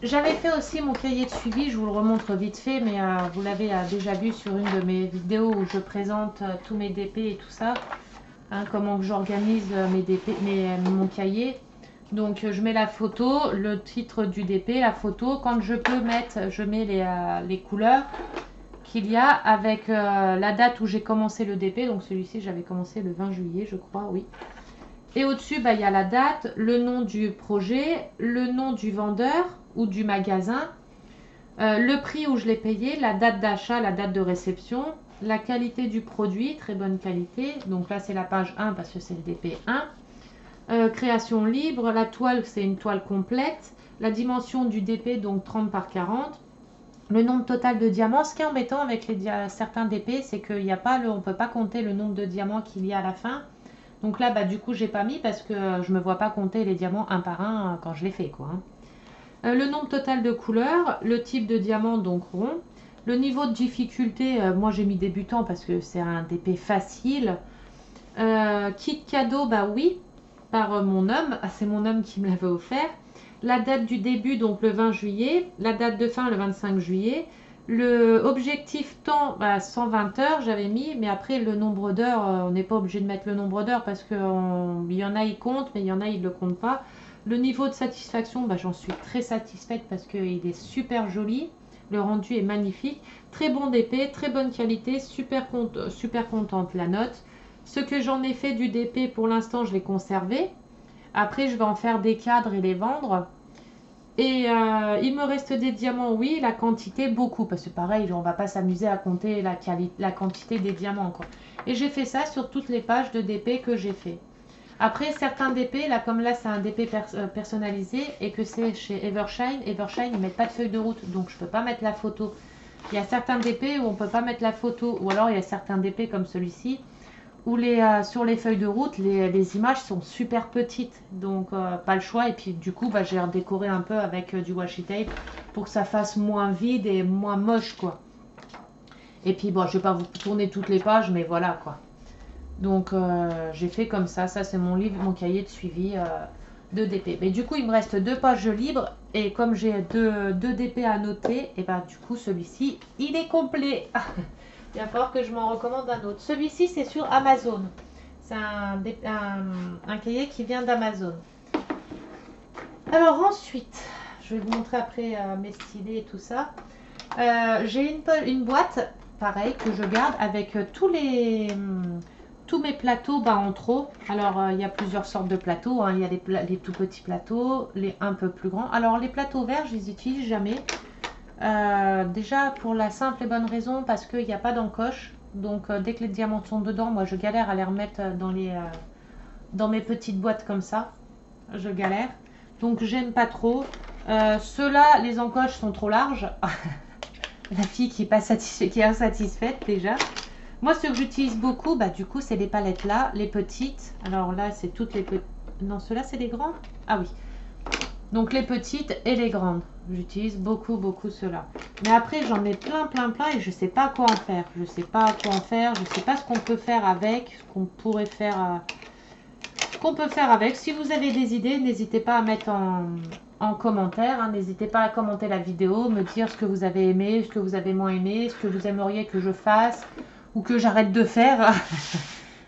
Speaker 1: J'avais fait aussi mon cahier de suivi, je vous le remontre vite fait, mais vous l'avez déjà vu sur une de mes vidéos où je présente tous mes DP et tout ça. Hein, comment j'organise mon cahier. Donc je mets la photo, le titre du DP, la photo. Quand je peux mettre, je mets les couleurs qu'il y a avec la date où j'ai commencé le DP. Donc celui-ci, j'avais commencé le 20 juillet, je crois, oui. Et au-dessus, il y a la date, le nom du projet, le nom du vendeur ou du magasin, le prix où je l'ai payé, la date d'achat, la date de réception, la qualité du produit, très bonne qualité. Donc là, c'est la page 1 parce que c'est le DP 1. Création libre, la toile, c'est une toile complète. La dimension du DP, donc 30 par 40. Le nombre total de diamants. Ce qui est embêtant avec certains DP, c'est qu'on ne peut pas compter le nombre de diamants qu'il y a à la fin. Donc là, du coup, j'ai pas mis parce que je ne me vois pas compter les diamants un par un quand je les fais, quoi. Le nombre total de couleurs, le type de diamant, donc rond. Le niveau de difficulté, moi j'ai mis débutant parce que c'est un DP facile. Kit cadeau, oui, par mon homme. C'est mon homme qui me l'avait offert. La date du début, donc le 20 juillet. La date de fin, le 25 juillet. Le objectif temps, 120 heures, j'avais mis. Mais après, le nombre d'heures, on n'est pas obligé de mettre le nombre d'heures parce qu'il y en a, ils comptent, mais il y en a, ils ne le comptent pas. Le niveau de satisfaction, j'en suis très satisfaite parce qu'il est super joli. Le rendu est magnifique. Très bon DP, très bonne qualité, super contente la note. Ce que j'en ai fait du DP, pour l'instant, je l'ai conservé. Après, je vais en faire des cadres et les vendre. Et il me reste des diamants, oui, la quantité, beaucoup. Parce que pareil, on va pas s'amuser à compter la quantité des diamants, quoi. Et j'ai fait ça sur toutes les pages de DP que j'ai fait. Après, certains DP, là, comme là, c'est un DP personnalisé et que c'est chez Evershine. Evershine, ils mettent pas de feuille de route, donc je peux pas mettre la photo. Il y a certains DP où on peut pas mettre la photo, ou alors il y a certains DP comme celui-ci où sur les feuilles de route, les images sont super petites, donc pas le choix. Et puis du coup, bah, j'ai redécoré un peu avec du washi tape pour que ça fasse moins vide et moins moche, quoi. Et puis bon, je vais pas vous tourner toutes les pages, mais voilà, quoi. Donc j'ai fait comme ça c'est mon livre, mon cahier de suivi de DP. Mais du coup, il me reste 2 pages libres et comme j'ai deux DP à noter, et ben du coup, celui-ci, il est complet. Il va falloir que je m'en recommande un autre. Celui-ci, c'est sur Amazon. C'est un cahier qui vient d'Amazon. Alors ensuite, je vais vous montrer après mes stylés et tout ça. J'ai une boîte, pareil, que je garde avec tous mes plateaux en trop. Alors, il y a plusieurs sortes de plateaux, hein. Il y a les tout petits plateaux, les un peu plus grands. Alors, les plateaux verts, je les utilise jamais. Déjà, pour la simple et bonne raison, parce qu'il n'y a pas d'encoche. Donc, dès que les diamants sont dedans, moi, je galère à les remettre dans mes petites boîtes comme ça. Je galère. Donc, j'aime pas trop. Ceux-là, les encoches sont trop larges. La fille qui est insatisfaite déjà. Moi, ce que j'utilise beaucoup, bah, du coup, c'est les palettes là, les petites. Alors là, c'est toutes les petites. Non, ceux-là, c'est les grands. Ah oui. Donc les petites et les grandes. J'utilise beaucoup, beaucoup ceux-là. Mais après, j'en ai plein, plein, plein et je sais pas quoi en faire. Je sais pas quoi en faire. Je sais pas ce qu'on peut faire avec, ce qu'on pourrait faire, ce qu'on peut faire avec. Si vous avez des idées, n'hésitez pas à mettre en commentaire. Hein. N'hésitez pas à commenter la vidéo, me dire ce que vous avez aimé, ce que vous avez moins aimé, ce que vous aimeriez que je fasse ou que j'arrête de faire.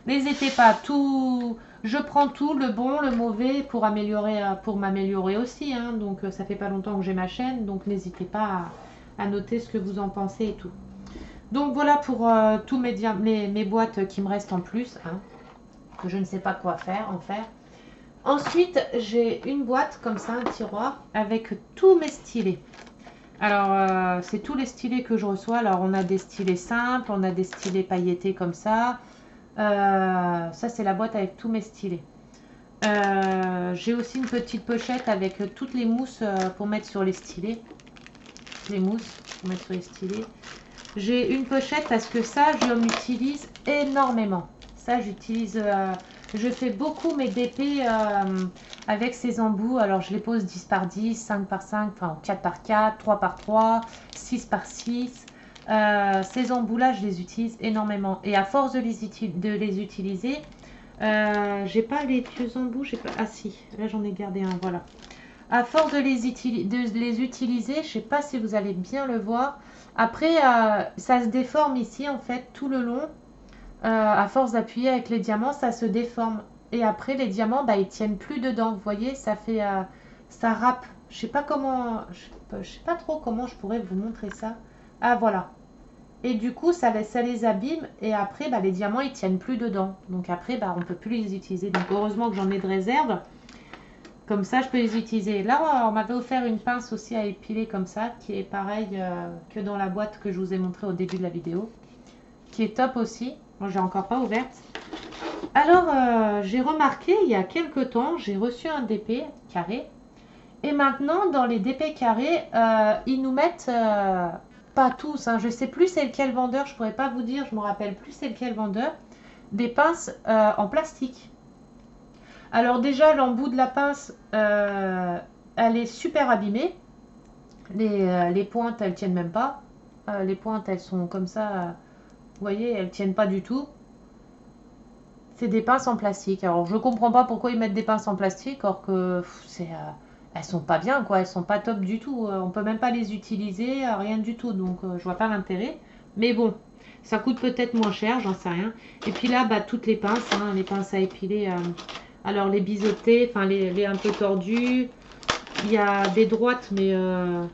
Speaker 1: N'hésitez pas, tout, je prends tout, le bon, le mauvais, pour m'améliorer aussi. Hein. Donc ça fait pas longtemps que j'ai ma chaîne, donc n'hésitez pas à noter ce que vous en pensez et tout. Donc voilà pour tous mes boîtes qui me restent en plus, hein, que je ne sais pas quoi en faire. Ensuite, j'ai une boîte comme ça, un tiroir, avec tous mes stylés. Alors, c'est tous les stylés que je reçois. Alors, on a des stylés simples, on a des stylés pailletés comme ça. Ça, c'est la boîte avec tous mes stylés. J'ai aussi une petite pochette avec toutes les mousses pour mettre sur les stylés. Les mousses pour mettre sur les stylés. J'ai une pochette parce que ça, j'en utilise énormément. Ça, je fais beaucoup mes DP avec ces embouts. Alors, je les pose 10 par 10, 5 par 5, enfin 4 par 4, 3 par 3, 6 par 6. Ces embouts-là, je les utilise énormément. Et à force de les utiliser, j'ai pas les vieux embouts. Ah si, là j'en ai gardé un, voilà. À force de les utiliser, je sais pas si vous allez bien le voir. Après, ça se déforme ici en fait tout le long. À force d'appuyer avec les diamants, ça se déforme. Et après, les diamants, bah, ils tiennent plus dedans. Vous voyez, ça fait, ça râpe. Je sais pas comment, je sais pas trop comment je pourrais vous montrer ça. Ah voilà. Et du coup, ça les abîme. Et après, bah, les diamants, ils tiennent plus dedans. Donc après, bah, on peut plus les utiliser. Donc heureusement que j'en ai de réserve. Comme ça, je peux les utiliser. Là, on m'avait offert une pince aussi à épiler comme ça, qui est pareil que dans la boîte que je vous ai montré au début de la vidéo. Qui est top aussi. Moi, j'ai encore pas ouverte. Alors, j'ai remarqué, il y a quelques temps, j'ai reçu un DP carré. Et maintenant, dans les DP carrés, ils nous mettent, pas tous, hein, je sais plus c'est lequel vendeur, je pourrais pas vous dire, je me rappelle plus c'est lequel vendeur, des pinces en plastique. Alors déjà, l'embout de la pince, elle est super abîmée. Les pointes, elles tiennent même pas. Les pointes, elles sont comme ça, vous voyez, elles tiennent pas du tout. C'est des pinces en plastique. Alors, je comprends pas pourquoi ils mettent des pinces en plastique, or que elles sont pas bien, quoi. Elles sont pas top du tout. On peut même pas les utiliser, rien du tout. Donc, je vois pas l'intérêt. Mais bon, ça coûte peut-être moins cher, j'en sais rien. Et puis là, bah, toutes les pinces, hein, les pinces à épiler. Alors, les biseautés, enfin, les un peu tordues. Il y a des droites, mais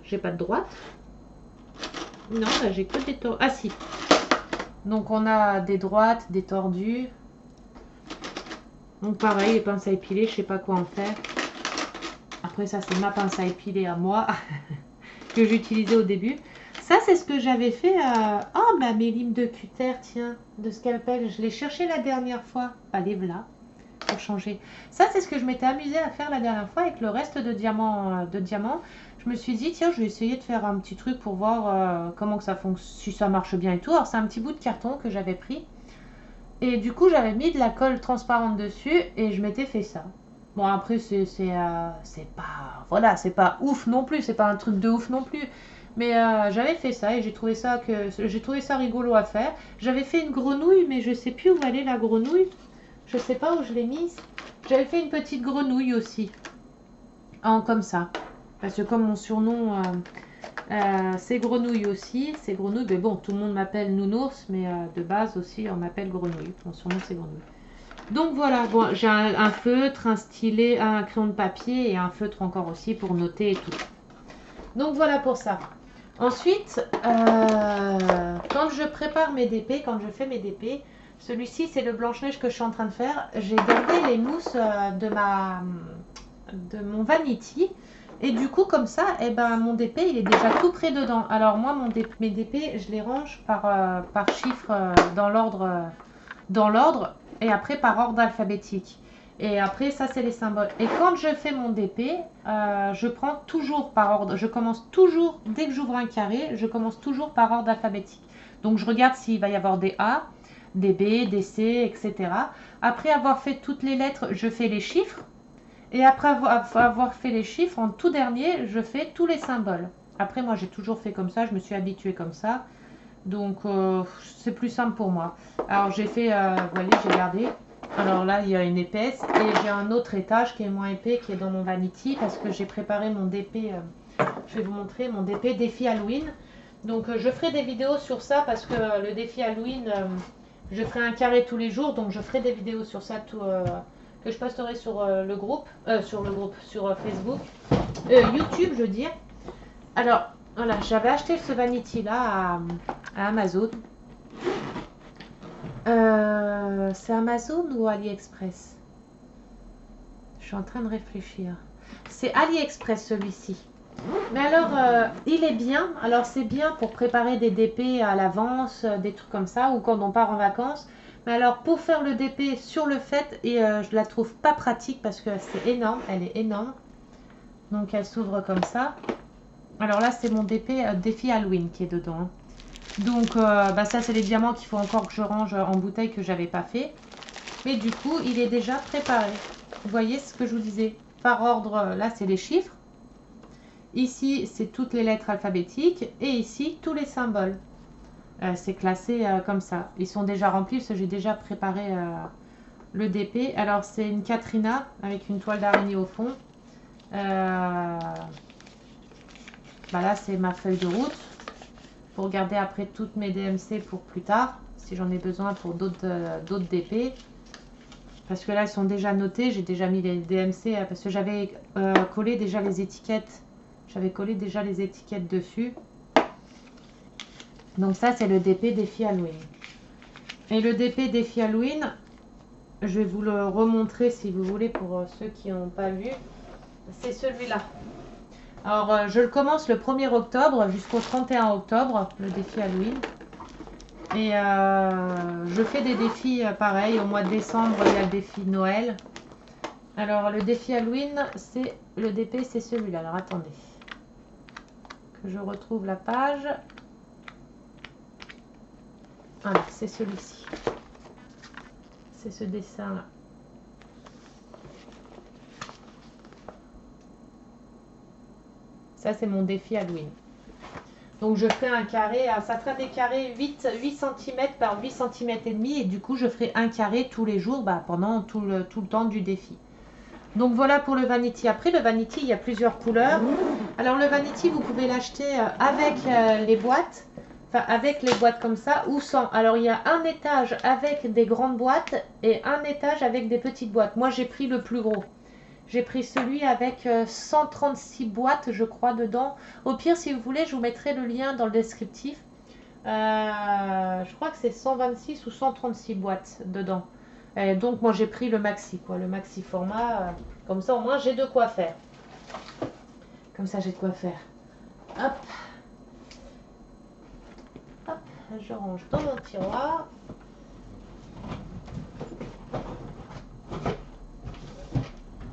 Speaker 1: j'ai pas de droite. Non, bah, j'ai que des tordues. Ah, si. Donc, on a des droites, des tordues. Donc pareil, les pinces à épiler, je sais pas quoi en faire. Ah, après ça c'est ma pince à épiler à moi que j'utilisais au début. Ça c'est ce que j'avais fait. Oh bah mes limes de cutter, tiens, de scalpel, je l'ai cherché la dernière fois. Allez voilà, pour changer. Ça c'est ce que je m'étais amusée à faire la dernière fois avec le reste de diamants. Je me suis dit tiens je vais essayer de faire un petit truc pour voir comment que ça fonctionne, si ça marche bien et tout. Alors c'est un petit bout de carton que j'avais pris. Et du coup, j'avais mis de la colle transparente dessus et je m'étais fait ça. Bon, après, c'est pas, voilà, c'est pas ouf non plus, c'est pas un truc de ouf non plus. Mais j'avais fait ça et j'ai trouvé ça rigolo à faire. J'avais fait une grenouille, mais je sais plus où elle est la grenouille. Je sais pas où je l'ai mise. J'avais fait une petite grenouille aussi, comme ça. Parce que comme mon surnom, c'est grenouille aussi, c'est grenouille, mais bon, tout le monde m'appelle nounours, mais de base aussi, on m'appelle grenouille. Mon surnom, c'est grenouille. Donc voilà, bon, j'ai un feutre, un stylet, un crayon de papier et un feutre encore aussi pour noter et tout. Donc voilà pour ça. Ensuite, quand je prépare mes DP, quand je fais mes DP, celui-ci, c'est le Blanche-Neige que je suis en train de faire. J'ai gardé les mousses de mon Vanity. Et du coup, comme ça, eh ben, mon DP, il est déjà tout près dedans. Alors moi, mes DP, je les range par chiffre dans l'ordre et après par ordre alphabétique. Et après, ça, c'est les symboles. Et quand je fais mon DP, je prends toujours par ordre. Je commence toujours, dès que j'ouvre un carré, je commence toujours par ordre alphabétique. Donc, je regarde s'il va y avoir des A, des B, des C, etc. Après avoir fait toutes les lettres, je fais les chiffres. Et après avoir fait les chiffres, en tout dernier, je fais tous les symboles. Après, moi, j'ai toujours fait comme ça. Je me suis habituée comme ça. Donc, c'est plus simple pour moi. Alors, j'ai fait, vous voyez, j'ai gardé. Alors là, il y a une épaisse. Et j'ai un autre étage qui est moins épais, qui est dans mon Vanity. Parce que j'ai préparé mon DP. Je vais vous montrer mon DP défi Halloween. Donc, je ferai des vidéos sur ça. Parce que le défi Halloween, je ferai un carré tous les jours. Donc, je ferai des vidéos sur ça que je posterai sur sur Facebook, YouTube, je veux dire. Alors, voilà, j'avais acheté ce Vanity là à Amazon. C'est Amazon ou AliExpress? Je suis en train de réfléchir. C'est AliExpress celui-ci. Mais alors, il est bien. Alors, c'est bien pour préparer des DP à l'avance, des trucs comme ça, ou quand on part en vacances. Mais alors, pour faire le DP sur le fait, et je la trouve pas pratique parce que c'est énorme, elle est énorme. Donc, elle s'ouvre comme ça. Alors là, c'est mon DP défi Halloween qui est dedans. Donc, bah, ça, c'est les diamants qu'il faut encore que je range en bouteille que j'avais pas fait. Mais du coup, il est déjà préparé. Vous voyez ce que je vous disais? Par ordre, là, c'est les chiffres. Ici, c'est toutes les lettres alphabétiques. Et ici, tous les symboles. C'est classé comme ça. Ils sont déjà remplis parce que j'ai déjà préparé le DP. Alors, c'est une Katrina avec une toile d'araignée au fond. Bah là, c'est ma feuille de route. Pour garder après toutes mes DMC pour plus tard. Si j'en ai besoin pour d'autres DP. Parce que là, elles sont déjà notées. J'ai déjà mis les DMC parce que j'avais collé déjà les étiquettes. J'avais collé déjà les étiquettes dessus. Donc ça, c'est le DP défi Halloween. Et le DP défi Halloween, je vais vous le remontrer si vous voulez pour ceux qui n'ont pas vu. C'est celui-là. Alors, je le commence le 1er octobre jusqu'au 31 octobre, le défi Halloween. Et je fais des défis pareils. Au mois de décembre, il y a le défi Noël. Alors, le défi Halloween, c'est le DP, c'est celui-là. Alors, attendez. Que je retrouve la page. Voilà, c'est celui-ci. C'est ce dessin-là. Ça, c'est mon défi Halloween. Donc, je ferai un carré. Ça fera des carrés 8 cm par 8 cm et demi. Et du coup, je ferai un carré tous les jours pendant tout le temps du défi. Donc, voilà pour le Vanity. Après, le Vanity, il y a plusieurs couleurs. Alors, le Vanity, vous pouvez l'acheter avec les boîtes. Enfin, avec les boîtes comme ça ou sans. Alors, il y a un étage avec des grandes boîtes et un étage avec des petites boîtes. Moi, j'ai pris le plus gros. J'ai pris celui avec 136 boîtes, je crois, dedans. Au pire, si vous voulez, je vous mettrai le lien dans le descriptif. Je crois que c'est 126 ou 136 boîtes dedans. Donc, moi, j'ai pris le maxi, quoi. Le maxi format. Comme ça, au moins, j'ai de quoi faire. Comme ça, j'ai de quoi faire. Hop. Hop, je range dans mon tiroir.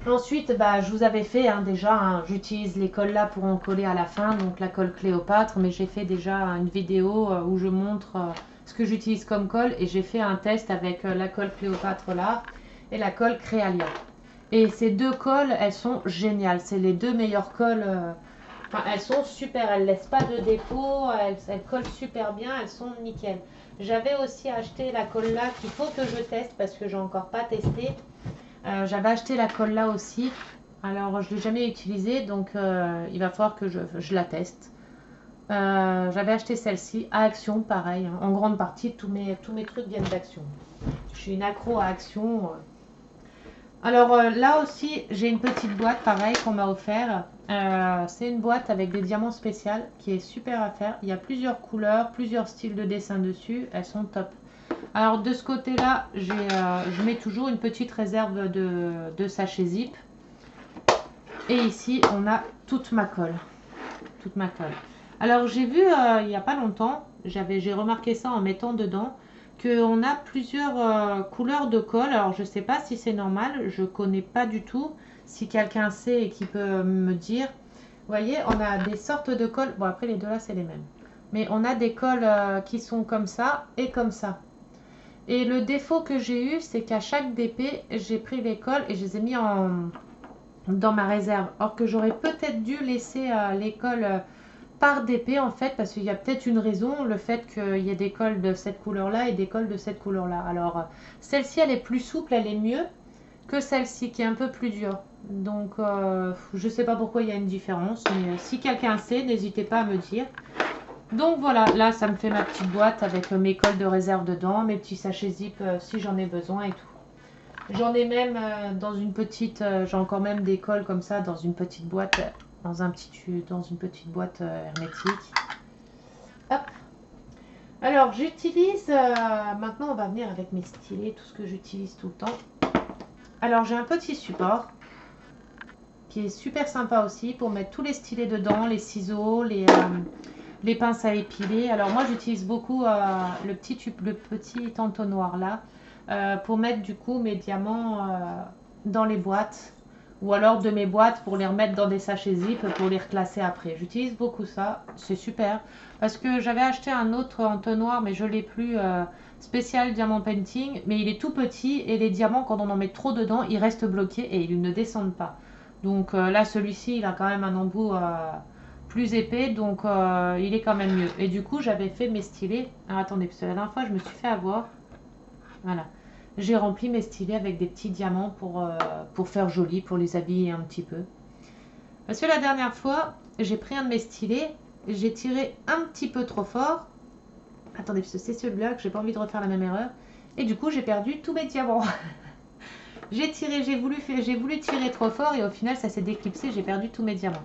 Speaker 1: Ensuite, bah, je vous avais fait déjà, j'utilise les cols là pour en coller à la fin, donc la colle Cléopâtre, mais j'ai fait déjà une vidéo où je montre ce que j'utilise comme colle et j'ai fait un test avec la colle Cléopâtre là et la colle Créalia. Et ces deux colles, elles sont géniales, c'est les deux meilleures colles, enfin, elles sont super, elles laissent pas de défaut, elles collent super bien, elles sont nickel. J'avais aussi acheté la colle là qu'il faut que je teste parce que j'ai encore pas testé. J'avais acheté la colle là aussi. Alors, je ne l'ai jamais utilisée, donc il va falloir que je la teste. J'avais acheté celle-ci à Action, pareil. Hein. En grande partie, tous mes trucs viennent d'Action. Je suis une accro à Action. Alors là aussi, j'ai une petite boîte, pareil, qu'on m'a offert. C'est une boîte avec des diamants spéciaux qui est super à faire. Il y a plusieurs couleurs, plusieurs styles de dessin dessus. Elles sont top. Alors de ce côté-là, je mets toujours une petite réserve de sachets zip. Et ici, on a toute ma colle. Toute ma colle. Alors j'ai vu il n'y a pas longtemps, j'ai remarqué ça en mettant dedans, qu'on a plusieurs couleurs de colle. Alors je ne sais pas si c'est normal, je ne connais pas du tout. Si quelqu'un sait et qui peut me dire. Vous voyez, on a des sortes de colle. Bon après les deux là c'est les mêmes. Mais on a des colles qui sont comme ça et comme ça. Et le défaut que j'ai eu, c'est qu'à chaque DP, j'ai pris les colles et je les ai mis dans ma réserve. Or que j'aurais peut-être dû laisser les colles par DP en fait, parce qu'il y a peut-être une raison, le fait qu'il y ait des colles de cette couleur-là et des colles de cette couleur-là. Alors, celle-ci, elle est plus souple, elle est mieux que celle-ci qui est un peu plus dure. Donc, je ne sais pas pourquoi il y a une différence, mais si quelqu'un sait, n'hésitez pas à me dire. Donc voilà, là ça me fait ma petite boîte avec mes colles de réserve dedans, mes petits sachets zip si j'en ai besoin et tout. J'en ai même dans une petite, j'ai encore même des colles comme ça dans une petite boîte, dans une petite boîte hermétique. Hop. Alors j'utilise, maintenant on va venir avec mes stylets, tout ce que j'utilise tout le temps. Alors j'ai un petit support qui est super sympa aussi pour mettre tous les stylets dedans, les ciseaux, les pinces à épiler. Alors moi j'utilise beaucoup le petit entonnoir là pour mettre du coup mes diamants dans les boîtes ou alors de mes boîtes pour les remettre dans des sachets zip pour les reclasser après. J'utilise beaucoup ça, c'est super parce que j'avais acheté un autre entonnoir mais je l'ai plus spécial diamant painting, mais il est tout petit et les diamants quand on en met trop dedans ils restent bloqués et ils ne descendent pas. Donc là celui-ci il a quand même un embout plus épais, donc il est quand même mieux. Et du coup j'avais fait mes stylets. Alors attendez, parce que la dernière fois je me suis fait avoir. Voilà, j'ai rempli mes stylets avec des petits diamants pour faire joli, pour les habiller un petit peu. Parce que la dernière fois j'ai pris un de mes stylets, j'ai tiré un petit peu trop fort. Attendez, parce que c'est celui-là que j'ai pas envie de refaire la même erreur. Et du coup j'ai perdu tous mes diamants. j'ai voulu tirer trop fort et au final ça s'est déclipsé, j'ai perdu tous mes diamants.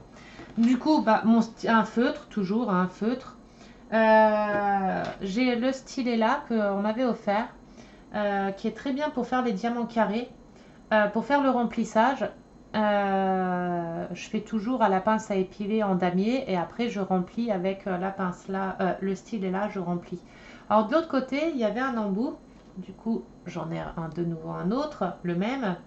Speaker 1: Du coup, bah, un feutre, toujours un feutre. J'ai le stylet là qu'on m'avait offert, qui est très bien pour faire les diamants carrés. Pour faire le remplissage, je fais toujours à la pince à épiler en damier et après je remplis avec la pince là, le stylet là, je remplis. Alors de l'autre côté, il y avait un embout. Du coup, j'en ai de nouveau un autre, le même.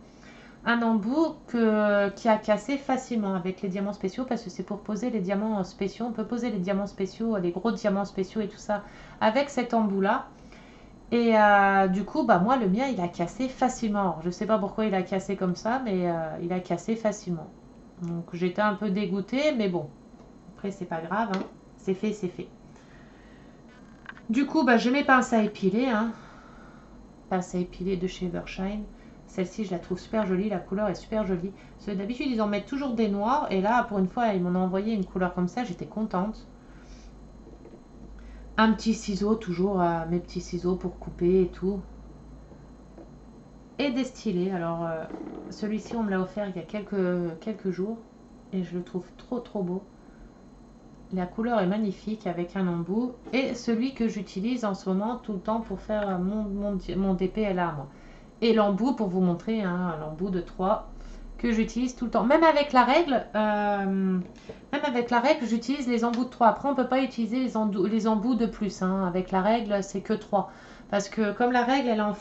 Speaker 1: Un embout qui a cassé facilement avec les diamants spéciaux parce que c'est pour poser les diamants spéciaux. On peut poser les diamants spéciaux, les gros diamants spéciaux et tout ça avec cet embout là. Et du coup, bah moi le mien il a cassé facilement. Alors, je sais pas pourquoi il a cassé comme ça, mais il a cassé facilement. Donc j'étais un peu dégoûtée, mais bon, après c'est pas grave, hein. C'est fait, c'est fait. Du coup, bah, j'ai mes pinces à épiler, hein. Pince à épiler de chez Evershine. Celle-ci, je la trouve super jolie. La couleur est super jolie. Parce que d'habitude, ils en mettent toujours des noirs. Et là, pour une fois, ils m'en ont envoyé une couleur comme ça. J'étais contente. Un petit ciseau, toujours mes petits ciseaux pour couper et tout. Et des stylets. Alors, celui-ci, on me l'a offert il y a quelques jours. Et je le trouve trop, trop beau. La couleur est magnifique avec un embout. Et celui que j'utilise en ce moment tout le temps pour faire mon DP est là, moi. Et l'embout, pour vous montrer, hein, l'embout de 3. que j'utilise tout le temps. Même avec la règle, j'utilise les embouts de 3. Après, on ne peut pas utiliser les embouts de plus. Hein. Avec la règle, c'est que 3. Parce que comme la règle, elle est en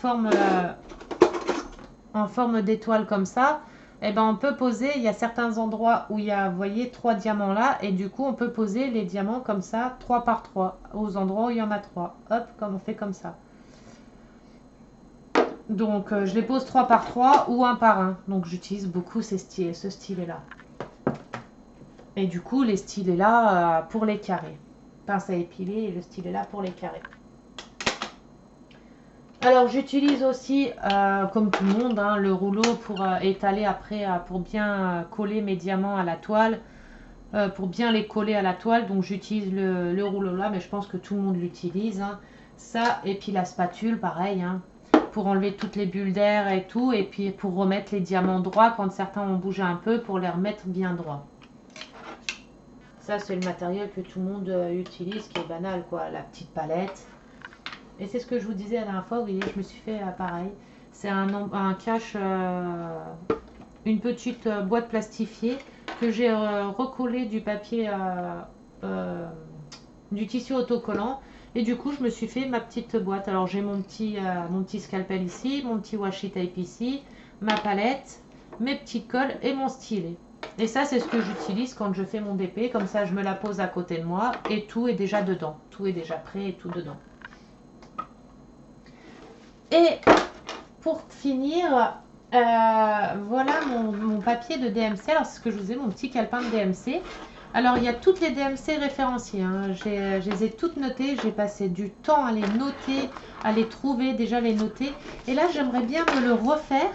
Speaker 1: forme d'étoile comme ça, eh ben, on peut poser, il y a certains endroits où il y a, vous voyez, 3 diamants là. Et du coup, on peut poser les diamants comme ça, 3 par 3, aux endroits où il y en a 3. Hop, comme on fait comme ça. Donc, je les pose 3 par 3 ou 1 par 1. Donc, j'utilise beaucoup ce stylet-là. Et du coup, les stylets-là pour les carrés. Pince à épiler et le stylet-là pour les carrés. Alors, j'utilise aussi, comme tout le monde, hein, le rouleau pour étaler après, pour bien coller mes diamants à la toile. Pour bien les coller à la toile. Donc, j'utilise le rouleau là, mais je pense que tout le monde l'utilise. Hein. Ça, et puis la spatule, pareil. Hein. Pour enlever toutes les bulles d'air et tout, et puis pour remettre les diamants droits quand certains ont bougé un peu, pour les remettre bien droits. Ça, c'est le matériel que tout le monde utilise, qui est banal, quoi, la petite palette. Et c'est ce que je vous disais la dernière fois, vous voyez, je me suis fait pareil. C'est un cache, une petite boîte plastifiée que j'ai recollé du papier, du tissu autocollant. Et du coup, je me suis fait ma petite boîte. Alors, j'ai mon petit scalpel ici, mon petit washi tape ici, ma palette, mes petites colles et mon stylet. Et ça, c'est ce que j'utilise quand je fais mon DP. Comme ça, je me la pose à côté de moi et tout est déjà dedans. Tout est déjà prêt et tout dedans. Et pour finir, voilà mon papier de DMC. Alors, c'est ce que je vous ai, mon petit calepin de DMC. Alors, il y a toutes les DMC référenciées. Hein. Je les ai toutes notées. J'ai passé du temps à les noter, à les trouver, déjà les noter. Et là, j'aimerais bien me le refaire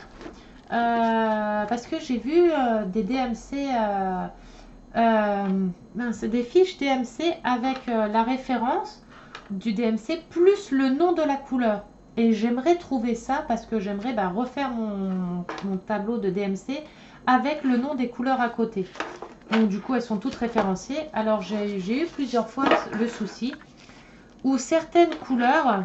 Speaker 1: parce que j'ai vu des DMC, des fiches DMC avec la référence du DMC plus le nom de la couleur. Et j'aimerais trouver ça parce que j'aimerais refaire mon tableau de DMC avec le nom des couleurs à côté. Donc du coup, elles sont toutes référenciées. Alors j'ai eu plusieurs fois le souci où certaines couleurs,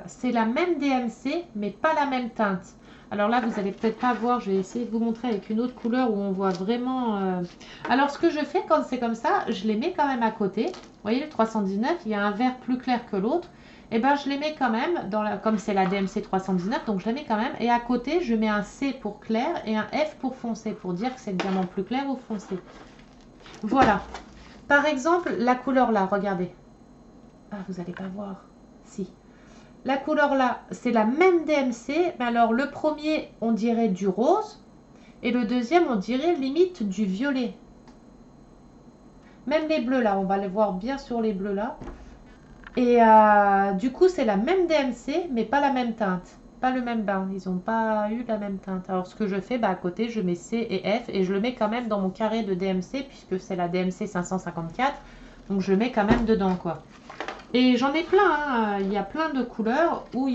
Speaker 1: c'est la même DMC, mais pas la même teinte. Alors là, vous n'allez peut-être pas voir, je vais essayer de vous montrer avec une autre couleur où on voit vraiment... Alors ce que je fais quand c'est comme ça, je les mets quand même à côté. Vous voyez, le 319, il y a un vert plus clair que l'autre. Et ben je les mets quand même, comme c'est la DMC 319, donc je les mets quand même. Et à côté, je mets un C pour clair et un F pour foncé, pour dire que c'est le diamant plus clair ou foncé. Voilà. Par exemple, la couleur là, regardez. Ah, vous n'allez pas voir. Si. La couleur là, c'est la même DMC, mais alors le premier, on dirait du rose, et le deuxième, on dirait limite du violet. Même les bleus là, on va les voir bien sur les bleus là. Et du coup, c'est la même DMC, mais pas la même teinte. Pas le même bain. Ils n'ont pas eu la même teinte. Alors, ce que je fais, à côté, je mets C et F. Et je le mets quand même dans mon carré de DMC, puisque c'est la DMC 554. Donc, je le mets quand même dedans, quoi. Et j'en ai plein. Hein. Il y a plein de couleurs où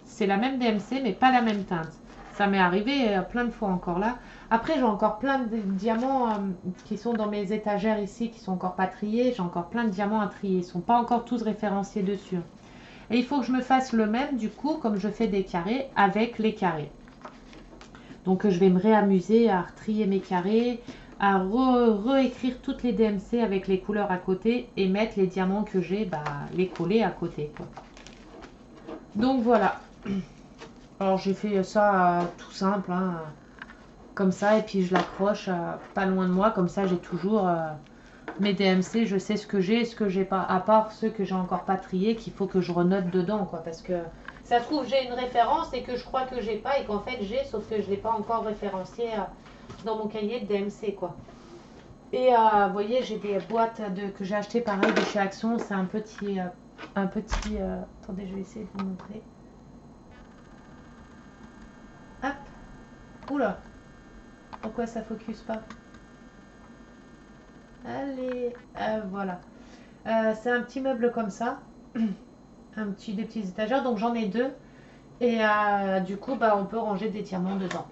Speaker 1: c'est la même DMC, mais pas la même teinte. Ça m'est arrivé plein de fois encore là. Après, j'ai encore plein de diamants qui sont dans mes étagères ici, qui sont encore pas triés. J'ai encore plein de diamants à trier. Ils ne sont pas encore tous référenciés dessus. Et il faut que je me fasse le même, du coup, comme je fais des carrés, avec les carrés. Donc, je vais me réamuser à trier mes carrés, à réécrire toutes les DMC avec les couleurs à côté et mettre les diamants que j'ai, les coller à côté, quoi. Donc, voilà. Alors j'ai fait ça tout simple, hein, comme ça, et puis je l'accroche pas loin de moi, comme ça j'ai toujours mes DMC, je sais ce que j'ai et ce que j'ai pas, à part ceux que j'ai encore pas triés, qu'il faut que je renote dedans, quoi, parce que ça se trouve j'ai une référence et que je crois que j'ai pas, et qu'en fait j'ai, sauf que je l'ai pas encore référencié dans mon cahier de DMC, quoi. Et vous voyez, j'ai des boîtes que j'ai acheté pareil de chez Action, c'est un petit, attendez, je vais essayer de vous montrer. Hop. Oula. Pourquoi ça focus pas? Allez. Voilà. C'est un petit meuble comme ça. Des petits étagères. Donc j'en ai deux. Et du coup, on peut ranger des diamants dedans.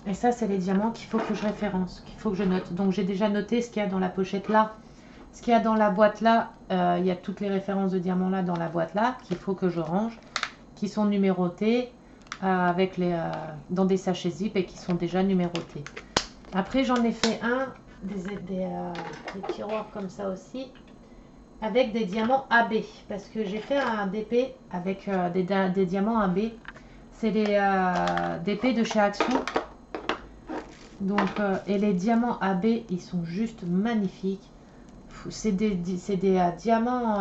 Speaker 1: Et ça, c'est les diamants qu'il faut que je référence, qu'il faut que je note. Donc j'ai déjà noté ce qu'il y a dans la pochette là. Ce qu'il y a dans la boîte là, il y a toutes les références de diamants là dans la boîte là qu'il faut que je range, qui sont numérotées avec dans des sachets zip et qui sont déjà numérotés. Après j'en ai fait des tiroirs comme ça aussi avec des diamants AB parce que j'ai fait un DP avec des diamants AB. C'est des DP de chez Action. Donc, et les diamants AB, ils sont juste magnifiques. C'est des diamants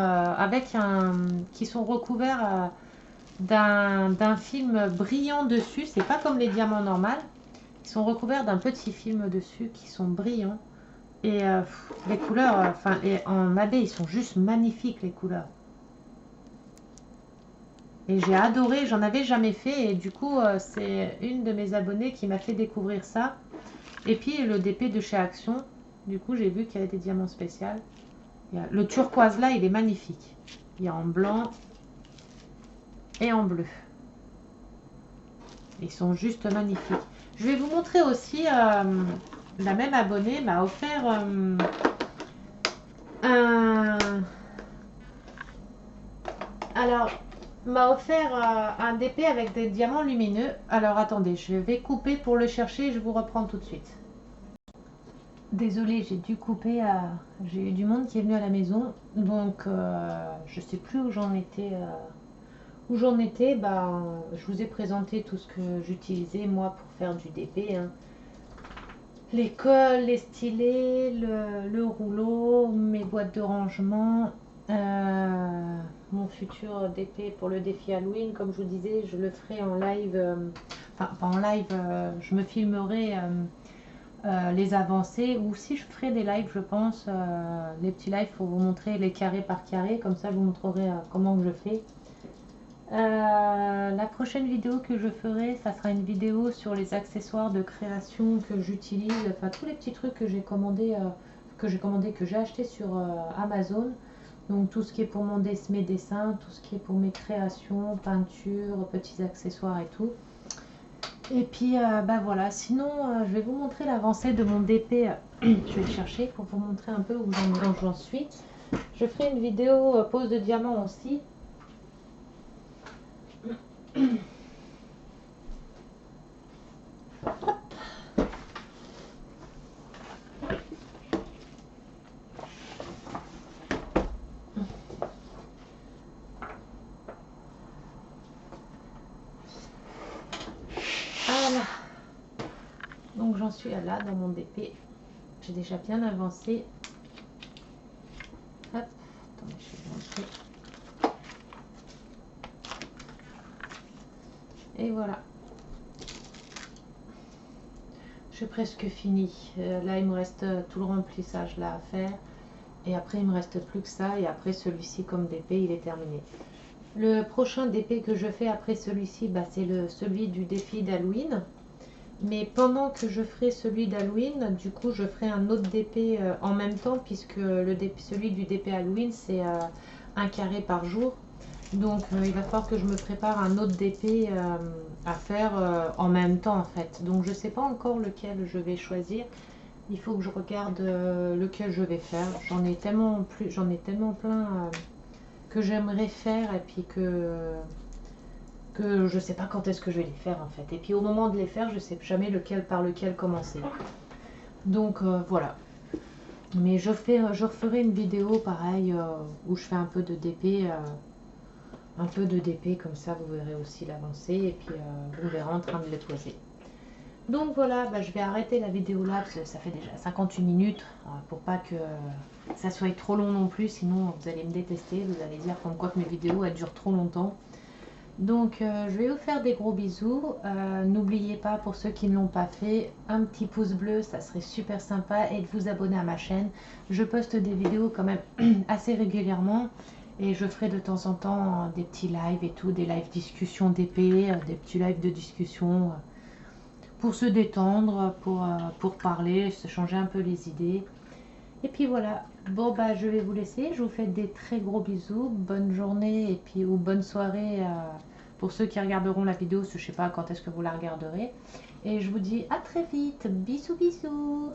Speaker 1: qui sont recouverts d'un film brillant dessus. C'est pas comme les diamants normaux. Ils sont recouverts d'un petit film dessus qui sont brillants. Et les couleurs, en AB, ils sont juste magnifiques les couleurs. Et j'ai adoré, j'en avais jamais fait. Et du coup, c'est une de mes abonnées qui m'a fait découvrir ça. Et puis le DP de chez Action. Du coup, j'ai vu qu'il y avait des diamants spéciaux. Le turquoise là, il est magnifique. Il y a en blanc et en bleu. Ils sont juste magnifiques. Je vais vous montrer aussi, la même abonnée m'a offert un DP avec des diamants lumineux. Alors attendez, je vais couper pour le chercher et je vous reprends tout de suite. Désolée, j'ai dû couper. J'ai eu du monde qui est venu à la maison, donc je sais plus où j'en étais. Je vous ai présenté tout ce que j'utilisais moi pour faire du DP. Hein. Les cols, les stylets, le rouleau, mes boîtes de rangement, mon futur DP pour le défi Halloween. Comme je vous disais, je le ferai en live. Enfin, pas en live, je me filmerai. Les avancées, ou si je ferai des lives, je pense, les petits lives pour vous montrer les carrés par carré, comme ça je vous montrerai comment je fais. La prochaine vidéo que je ferai, ça sera une vidéo sur les accessoires de création que j'utilise, enfin tous les petits trucs que j'ai commandé, que j'ai acheté sur Amazon. Donc tout ce qui est pour mes dessins, tout ce qui est pour mes créations, peinture, petits accessoires et tout. Et puis voilà, sinon je vais vous montrer l'avancée de mon DP. Je vais le chercher pour vous montrer un peu où j'en suis. Je ferai une vidéo pose de diamant aussi. Voilà. Donc j'en suis là dans mon DP. J'ai déjà bien avancé. Hop. Attendez, je vais vous montrer. Et voilà. J'ai presque fini. Là, il me reste tout le remplissage là à faire. Et après, il me reste plus que ça. Et après, celui-ci comme DP, il est terminé. Le prochain DP que je fais après celui-ci, c'est celui du défi d'Halloween. Mais pendant que je ferai celui d'Halloween, du coup, je ferai un autre DP en même temps, puisque celui du DP Halloween, c'est un carré par jour. Donc, il va falloir que je me prépare un autre DP à faire en même temps, en fait. Donc, je ne sais pas encore lequel je vais choisir. Il faut que je regarde lequel je vais faire. J'en ai tellement plein que j'aimerais faire, et puis que je sais pas quand est-ce que je vais les faire en fait. Et puis au moment de les faire, je sais jamais par lequel commencer. Donc voilà. Mais je referai une vidéo pareil où je fais un peu de DP. Comme ça vous verrez aussi l'avancée. Et puis vous verrez en train de les poser. Donc voilà, je vais arrêter la vidéo là parce que ça fait déjà 58 minutes. Pour pas que ça soit trop long non plus. Sinon vous allez me détester. Vous allez dire comme quoi que mes vidéos elles durent trop longtemps. Donc je vais vous faire des gros bisous. N'oubliez pas, pour ceux qui ne l'ont pas fait, un petit pouce bleu, ça serait super sympa, et de vous abonner à ma chaîne. Je poste des vidéos quand même assez régulièrement, et je ferai de temps en temps des petits lives et tout, des lives discussion d'épée, des petits lives de discussion pour se détendre, pour parler, se changer un peu les idées. Et puis voilà, bon je vais vous laisser, je vous fais des très gros bisous, bonne journée, et puis ou bonne soirée pour ceux qui regarderont la vidéo, je ne sais pas quand est-ce que vous la regarderez. Et je vous dis à très vite, bisous bisous.